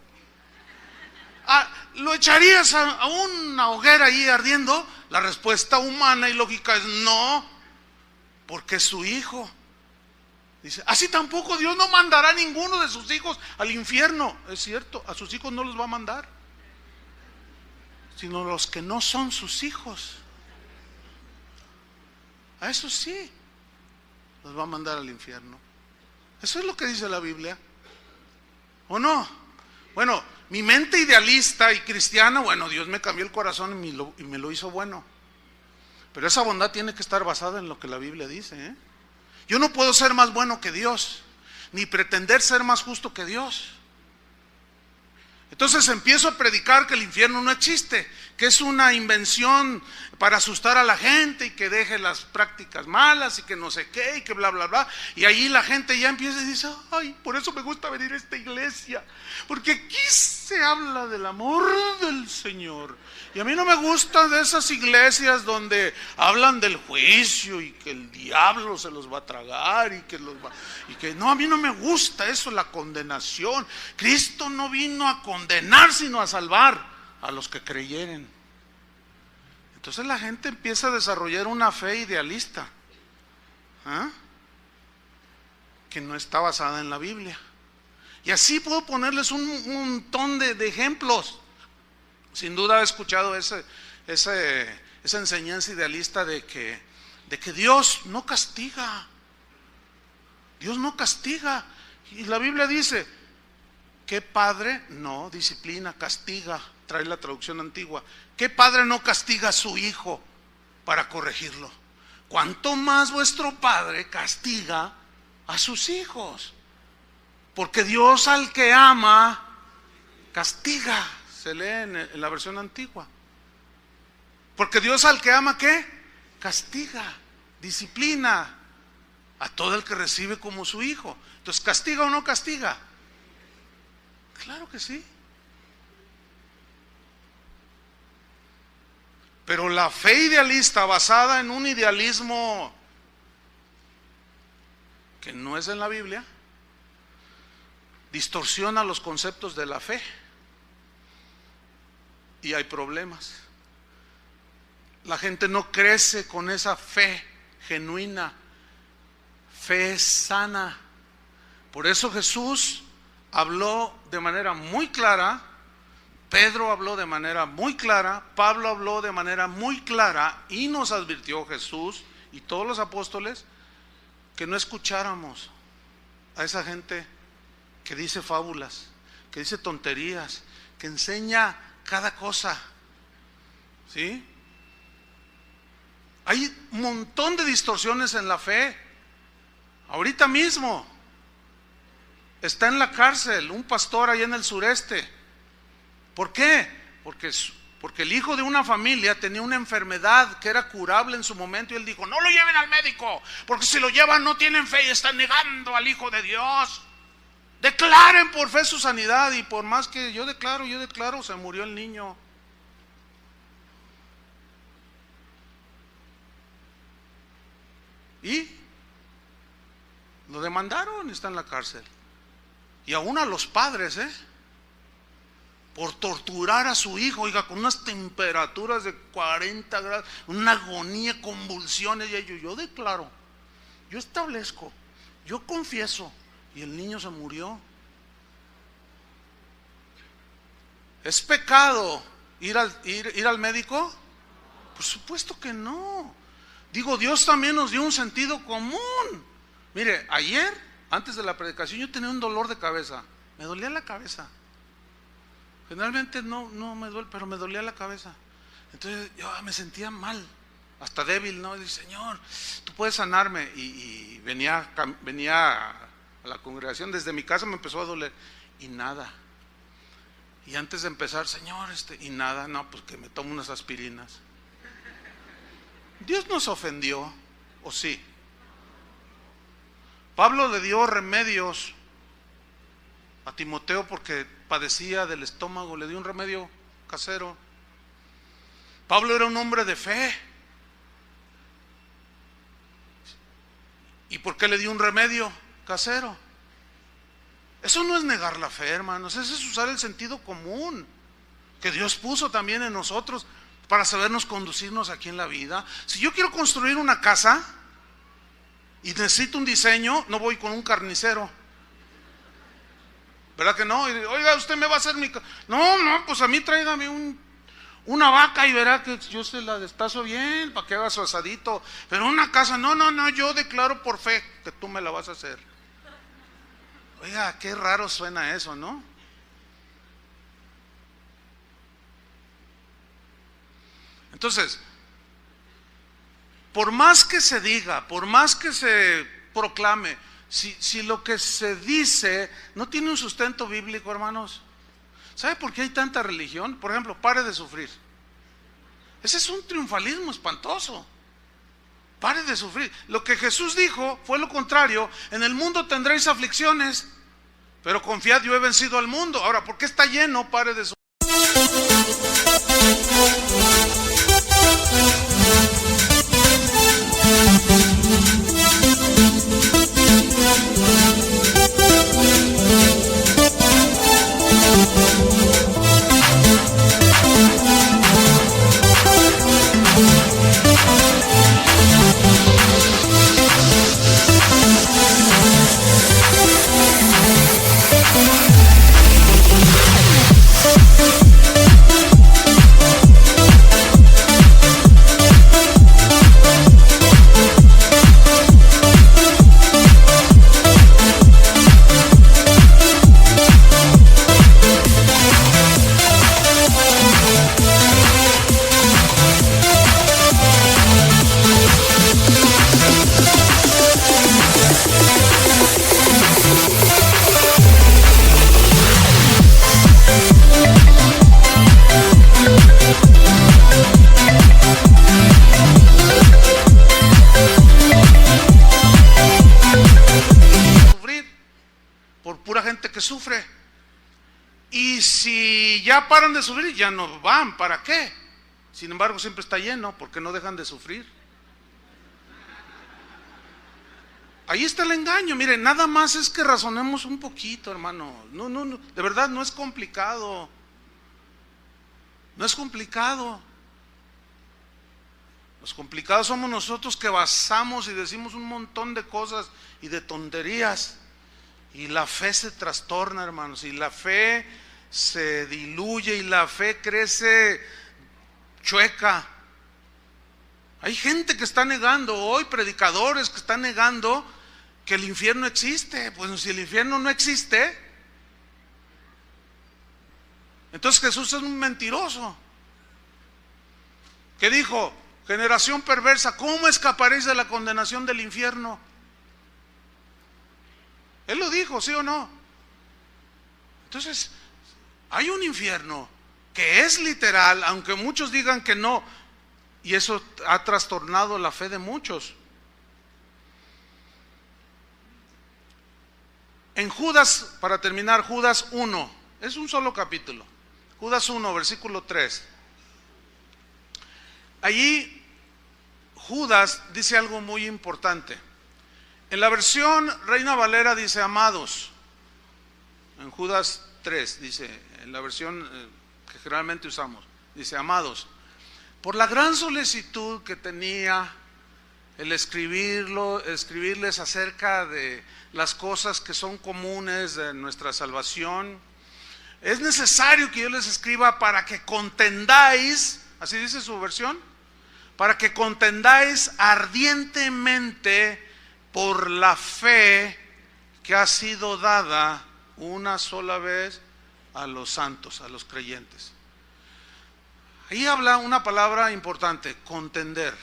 ¿Lo echarías a una hoguera ahí ardiendo? La respuesta humana y lógica es no, porque es su hijo. Dice, así tampoco Dios no mandará a ninguno de sus hijos al infierno. Es cierto, a sus hijos no los va a mandar, sino los que no son sus hijos. A eso sí los va a mandar al infierno. Eso es lo que dice la Biblia, ¿o no? Bueno, mi mente idealista y cristiana, bueno, Dios me cambió el corazón y me lo hizo bueno. Pero esa bondad tiene que estar basada en lo que la Biblia dice, ¿eh? Yo no puedo ser más bueno que Dios, ni pretender ser más justo que Dios. Entonces empiezo a predicar que el infierno no existe, que es una invención para asustar a la gente y que deje las prácticas malas y que no sé qué y que bla bla bla. Y ahí la gente ya empieza y dice, ay, por eso me gusta venir a esta iglesia, porque aquí se habla del amor del Señor. Y a mí no me gustan de esas iglesias donde hablan del juicio y que el diablo se los va a tragar y que no, a mí no me gusta eso, la condenación. Cristo no vino a condenar sino a salvar a los que creyeren. Entonces la gente empieza a desarrollar una fe idealista, ¿ah?, que no está basada en la Biblia. Y así puedo ponerles un montón de ejemplos. Sin duda he escuchado esa enseñanza idealista de que Dios no castiga. Dios no castiga. Y la Biblia dice, ¿qué padre no disciplina, castiga? Trae la traducción antigua. ¿Qué padre no castiga a su hijo para corregirlo? ¿Cuánto más vuestro Padre castiga a sus hijos? Porque Dios al que ama, castiga. Se lee en la versión antigua. Porque Dios al que ama, ¿qué? Castiga, disciplina a todo el que recibe como su hijo. Entonces, ¿castiga o no castiga? Claro que sí. Pero la fe idealista basada en un idealismo que no es en la Biblia, distorsiona los conceptos de la fe. Y hay problemas. La gente no crece con esa fe genuina, fe sana. Por eso Jesús habló de manera muy clara, Pedro habló de manera muy clara, Pablo habló de manera muy clara y nos advirtió Jesús y todos los apóstoles que no escucháramos a esa gente que dice fábulas, que dice tonterías, que enseña cada cosa, ¿sí? Hay un montón de distorsiones en la fe. Ahorita mismo está en la cárcel un pastor allá en el sureste. ¿Por qué? Porque el hijo de una familia tenía una enfermedad que era curable en su momento y él dijo, no lo lleven al médico, porque si lo llevan no tienen fe y están negando al Hijo de Dios. Declaren por fe su sanidad. Y por más que yo declaro, se murió el niño. Y lo demandaron y está en la cárcel. Y aún a los padres, por torturar a su hijo, oiga, con unas temperaturas de 40 grados, una agonía, convulsiones. Y yo declaro, yo establezco, yo confieso, y el niño se murió. ¿Es pecado ir al médico? Por supuesto que no. Digo, Dios también nos dio un sentido común. Mire, ayer, antes de la predicación, yo tenía un dolor de cabeza. Me dolía la cabeza. Generalmente no me duele, pero me dolía la cabeza. Entonces yo me sentía mal, hasta débil, ¿no? Y dije, Señor, tú puedes sanarme. Y venía a la congregación, desde mi casa me empezó a doler. Y nada. Y antes de empezar, Señor, y nada, no, pues que me tomo unas aspirinas. Dios nos ofendió, ¿o sí? Pablo le dio remedios a Timoteo porque padecía del estómago, le dio un remedio casero. Pablo era un hombre de fe. ¿Y por qué le dio un remedio casero? Eso no es negar la fe, hermanos, eso es usar el sentido común que Dios puso también en nosotros para sabernos conducirnos aquí en la vida. Si yo quiero construir una casa y necesito un diseño, no voy con un carnicero, ¿verdad que no? Y, oiga, usted me va a hacer mi casa. No, pues a mí tráigame una vaca y verá que yo se la destazo bien para que haga su asadito. Pero una casa, no, yo declaro por fe que tú me la vas a hacer. Oiga, qué raro suena eso, ¿no? Entonces, por más que se diga, por más que se proclame, si lo que se dice no tiene un sustento bíblico, hermanos, ¿sabe por qué hay tanta religión? Por ejemplo, pare de sufrir. Ese es un triunfalismo espantoso. Pare de sufrir. Lo que Jesús dijo fue lo contrario. En el mundo tendréis aflicciones, pero confiad, yo he vencido al mundo. Ahora, ¿por qué está lleno? Pare de sufrir. Sufre, y si ya paran de sufrir, ya no van. ¿Para qué? Sin embargo, siempre está lleno porque no dejan de sufrir. Ahí está el engaño. Mire, nada más es que razonemos un poquito, hermano. No, de verdad no es complicado. No es complicado. Los complicados somos nosotros, que basamos y decimos un montón de cosas y de tonterías. Y la fe se trastorna, hermanos, y la fe se diluye y la fe crece chueca. Hay gente que está negando hoy, predicadores que están negando que el infierno existe. Pues si el infierno no existe, entonces Jesús es un mentiroso. ¿Qué dijo? Generación perversa, ¿cómo escaparéis de la condenación del infierno? Él lo dijo, ¿sí o no? Entonces, hay un infierno que es literal, aunque muchos digan que no, y eso ha trastornado la fe de muchos. En Judas, para terminar, Judas 1, es un solo capítulo. Judas 1, versículo 3. Allí Judas dice algo muy importante. En la versión Reina Valera dice amados. En Judas 3 dice, en la versión que generalmente usamos, dice amados. Por la gran solicitud que tenía el escribirles acerca de las cosas que son comunes de nuestra salvación, es necesario que yo les escriba para que contendáis, así dice su versión, para que contendáis ardientemente por la fe que ha sido dada una sola vez a los santos, a los creyentes. Ahí habla una palabra importante, contender.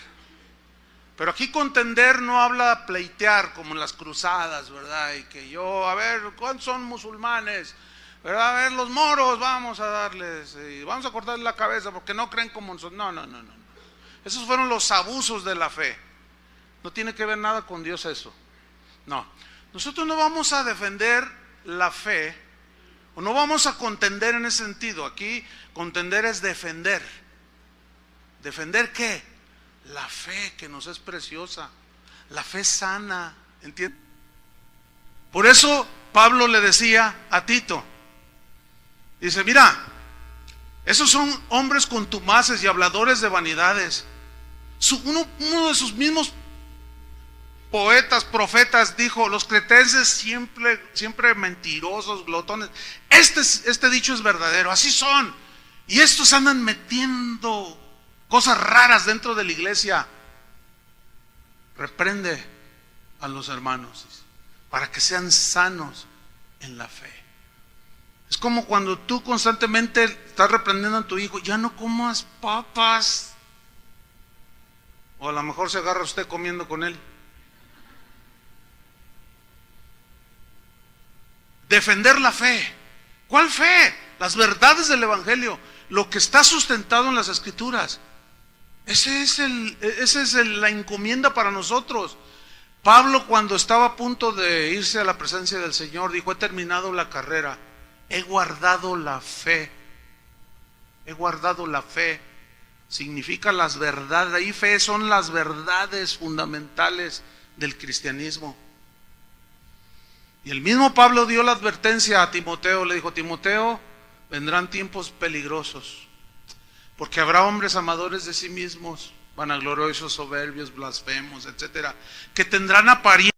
Pero aquí contender no habla pleitear como en las cruzadas, ¿verdad? Y que yo, a ver, ¿cuántos son musulmanes? ¿Verdad? A ver, los moros, vamos a darles, y vamos a cortarles la cabeza porque no creen como nosotros. No. Esos fueron los abusos de la fe. No tiene que ver nada con Dios eso. No. Nosotros no vamos a defender la fe, o no vamos a contender en ese sentido. Aquí contender es defender. ¿Defender qué? La fe que nos es preciosa. La fe sana. ¿Entiendes? Por eso Pablo le decía a Tito, dice, mira, esos son hombres contumaces y habladores de vanidades. Uno de sus mismos poetas, profetas dijo, los cretenses siempre mentirosos, glotones. Este dicho es verdadero, así son. Y estos andan metiendo cosas raras dentro de la iglesia. Reprende a los hermanos para que sean sanos en la fe. Es como cuando tú constantemente estás reprendiendo a tu hijo, ya no comas papas. O a lo mejor se agarra usted comiendo con él. Defender la fe. ¿Cuál fe? Las verdades del Evangelio, lo que está sustentado en las Escrituras. Esa es la encomienda para nosotros. Pablo, cuando estaba a punto de irse a la presencia del Señor, dijo, he terminado la carrera, he guardado la fe. He guardado la fe. Significa las verdades. Ahí fe son las verdades fundamentales del cristianismo. Y el mismo Pablo dio la advertencia a Timoteo, le dijo, Timoteo, vendrán tiempos peligrosos, porque habrá hombres amadores de sí mismos, vanagloriosos, soberbios, blasfemos, etcétera, que tendrán apariencia.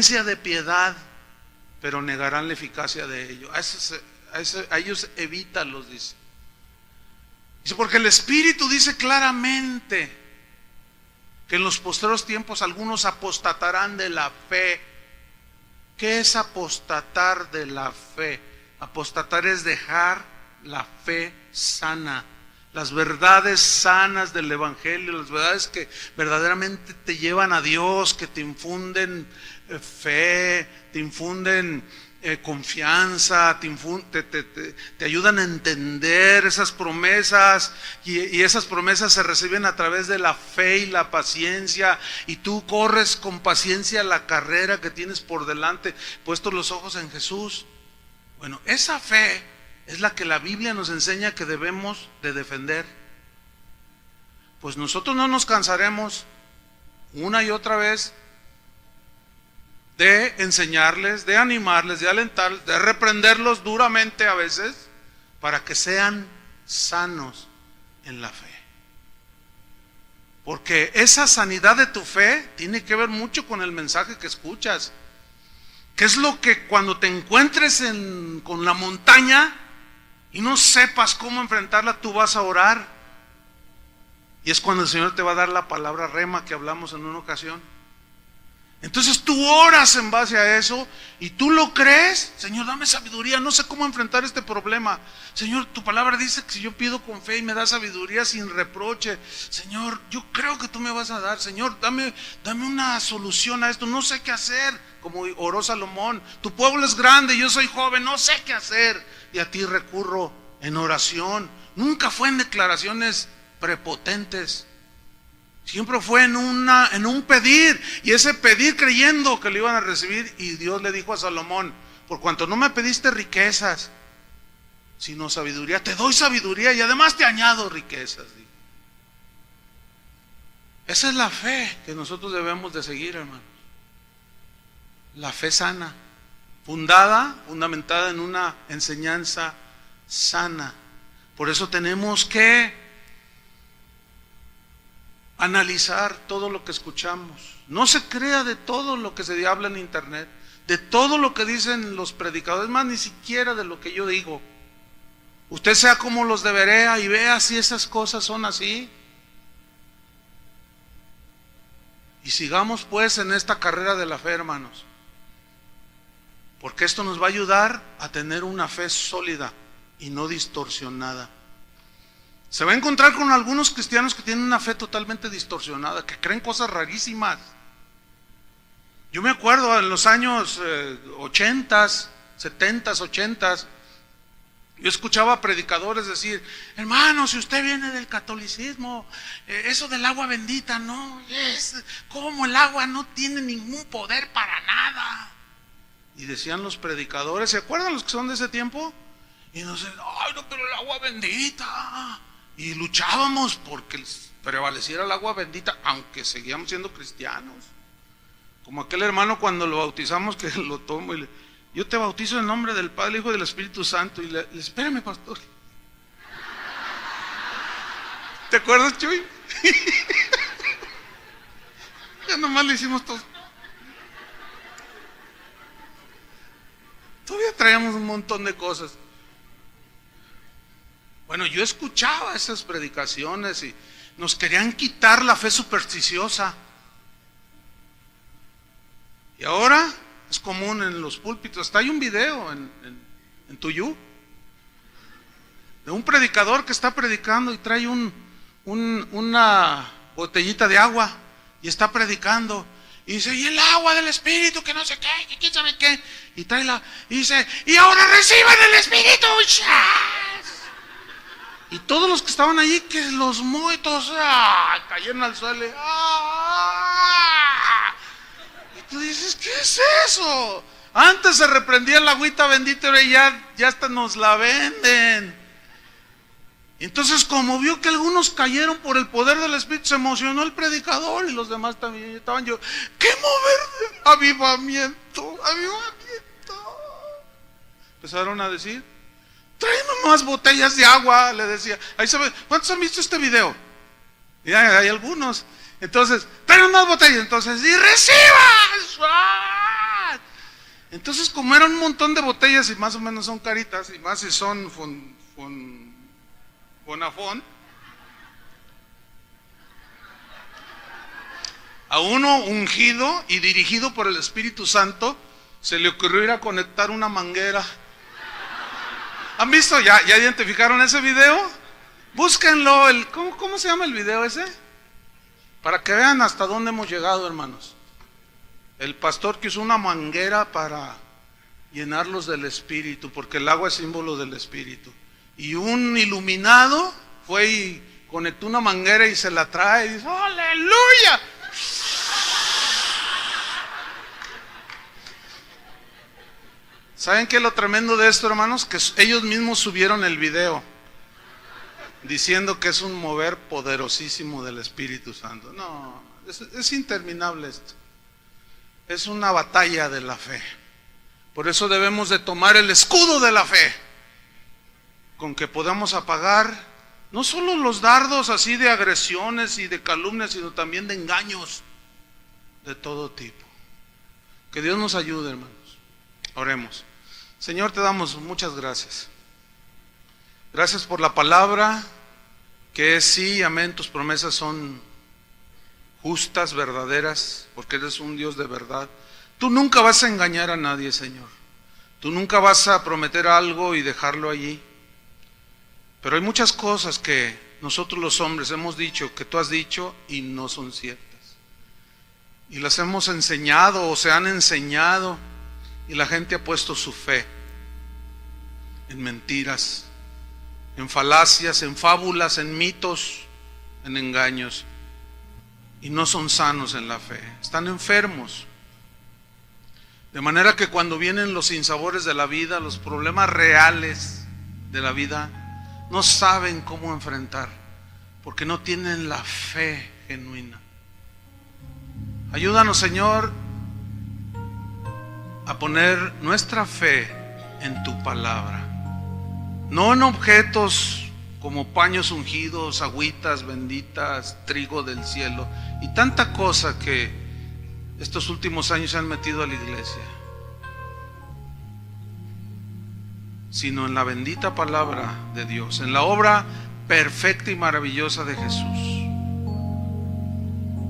De piedad, pero negarán la eficacia de ello. A ellos evítalos, dice. Dice, porque el Espíritu dice claramente que en los postreros tiempos algunos apostatarán de la fe. ¿Qué es apostatar de la fe? Apostatar es dejar la fe sana, las verdades sanas del Evangelio, las verdades que verdaderamente te llevan a Dios, que te infunden fe, te infunden confianza, te ayudan a entender esas promesas, y esas promesas se reciben a través de la fe y la paciencia, y tú corres con paciencia la carrera que tienes por delante, puestos los ojos en Jesús. Bueno, esa fe es la que la Biblia nos enseña que debemos de defender. Pues nosotros no nos cansaremos una y otra vez de enseñarles, de animarles, de alentarles, de reprenderlos duramente a veces, para que sean sanos en la fe. Porque esa sanidad de tu fe tiene que ver mucho con el mensaje que escuchas. ¿Qué es lo que cuando te encuentres con la montaña y no sepas cómo enfrentarla, tú vas a orar? Y es cuando el Señor te va a dar la palabra rema que hablamos en una ocasión. Entonces tú oras en base a eso y tú lo crees. Señor, dame sabiduría, no sé cómo enfrentar este problema. Señor, tu palabra dice que si yo pido con fe y me da sabiduría sin reproche, Señor, yo creo que tú me vas a dar. Señor, dame una solución a esto, no sé qué hacer. Como oró Salomón, tu pueblo es grande, yo soy joven, no sé qué hacer. Y a ti recurro en oración. Nunca fue en declaraciones prepotentes. Siempre fue en un pedir, y ese pedir creyendo que lo iban a recibir. Y Dios le dijo a Salomón: por cuanto no me pediste riquezas, sino sabiduría, te doy sabiduría y además te añado riquezas. Esa es la fe que nosotros debemos de seguir, hermanos. La fe sana, fundamentada en una enseñanza sana. Por eso tenemos que analizar todo lo que escuchamos. No se crea de todo lo que se habla en internet, de todo lo que dicen los predicadores, más ni siquiera de lo que yo digo. Usted sea como los de Berea y vea si esas cosas son así. Y sigamos pues en esta carrera de la fe, hermanos, porque esto nos va a ayudar a tener una fe sólida y no distorsionada. Se va a encontrar con algunos cristianos que tienen una fe totalmente distorsionada, que creen cosas rarísimas. Yo me acuerdo en los años 80s, 70s, 80s, yo escuchaba a predicadores decir: hermano, si usted viene del catolicismo, eso del agua bendita, no, ¿cómo el agua no tiene ningún poder para nada? Y decían los predicadores, ¿se acuerdan los que son de ese tiempo? Y nos decían: ay, no, pero el agua bendita. Y luchábamos porque prevaleciera el agua bendita, aunque seguíamos siendo cristianos. Como aquel hermano cuando lo bautizamos, que lo tomo y yo te bautizo en el nombre del Padre, el Hijo y del Espíritu Santo. Y le espérame, pastor. ¿Te acuerdas, Chuy? Ya nomás le hicimos todo. Todavía traíamos un montón de cosas. Bueno, yo escuchaba esas predicaciones y nos querían quitar la fe supersticiosa. Y ahora es común en los púlpitos. Hasta hay un video en Tuyú de un predicador que está predicando y trae una botellita de agua y está predicando. Y dice: y el agua del Espíritu, que no sé qué, que quién sabe qué. Y trae y dice: y ahora reciban el Espíritu. Y todos los que estaban allí, que los muertos cayeron al suelo. Y tú dices: ¿qué es eso? Antes se reprendía el agüita bendita, ahora ya hasta nos la venden. Entonces, como vio que algunos cayeron por el poder del Espíritu, se emocionó el predicador y los demás también estaban. ¿Qué mover? Avivamiento. Empezaron a decir: tráeme más botellas de agua, le decía. Ahí se ve. ¿Cuántos han visto este video? Ya hay algunos. Entonces, tráeme más botellas. Entonces, y recibas. Entonces, como eran un montón de botellas y más o menos son caritas, y más si son Bonafón, a uno ungido y dirigido por el Espíritu Santo se le ocurrió ir a conectar una manguera. ¿Han visto? ¿Ya identificaron ese video? Búsquenlo. ¿Cómo se llama el video ese? Para que vean hasta dónde hemos llegado, hermanos. El pastor que usó una manguera para llenarlos del Espíritu, porque el agua es símbolo del Espíritu. Y un iluminado fue y conectó una manguera y se la trae y dice: ¡aleluya! ¿Saben qué es lo tremendo de esto, hermanos? Que ellos mismos subieron el video diciendo que es un mover poderosísimo del Espíritu Santo. No, es interminable esto. es una batalla de la fe. Por eso debemos de tomar el escudo de la fe, con que podamos apagar no solo los dardos así de agresiones y de calumnias, sino también de engaños de todo tipo. Que Dios nos ayude, hermanos. Oremos. Señor, te damos muchas gracias. Gracias por la palabra, que es sí, amén, tus promesas son justas, verdaderas, porque eres un Dios de verdad. Tú nunca vas a engañar a nadie, Señor. Tú nunca vas a prometer algo y dejarlo allí. Pero hay muchas cosas que nosotros los hombres hemos dicho, que tú has dicho y no son ciertas. Y las hemos enseñado o se han enseñado, y la gente ha puesto su fe en mentiras, en falacias, en fábulas, en mitos, en engaños, y no son sanos en la fe, están enfermos. De manera que cuando vienen los sinsabores de la vida, los problemas reales de la vida, no saben cómo enfrentar, porque no tienen la fe genuina. Ayúdanos, Señor, a poner nuestra fe en tu palabra, no en objetos como paños ungidos, agüitas benditas, trigo del cielo y tanta cosa que estos últimos años se han metido a la iglesia, sino en la bendita palabra de Dios, en la obra perfecta y maravillosa de Jesús,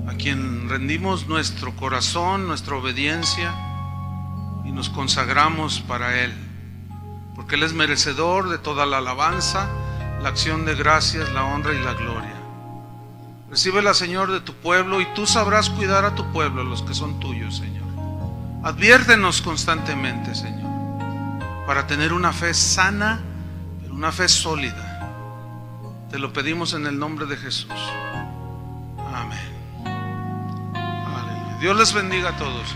a quien rendimos nuestro corazón, nuestra obediencia, y nos consagramos para Él, porque Él es merecedor de toda la alabanza, la acción de gracias, la honra y la gloria. Recíbela, Señor, de tu pueblo, y tú sabrás cuidar a tu pueblo, los que son tuyos, Señor. Adviértenos constantemente, Señor, para tener una fe sana, pero una fe sólida. Te lo pedimos en el nombre de Jesús. Amén. Aleluya. Dios les bendiga a todos.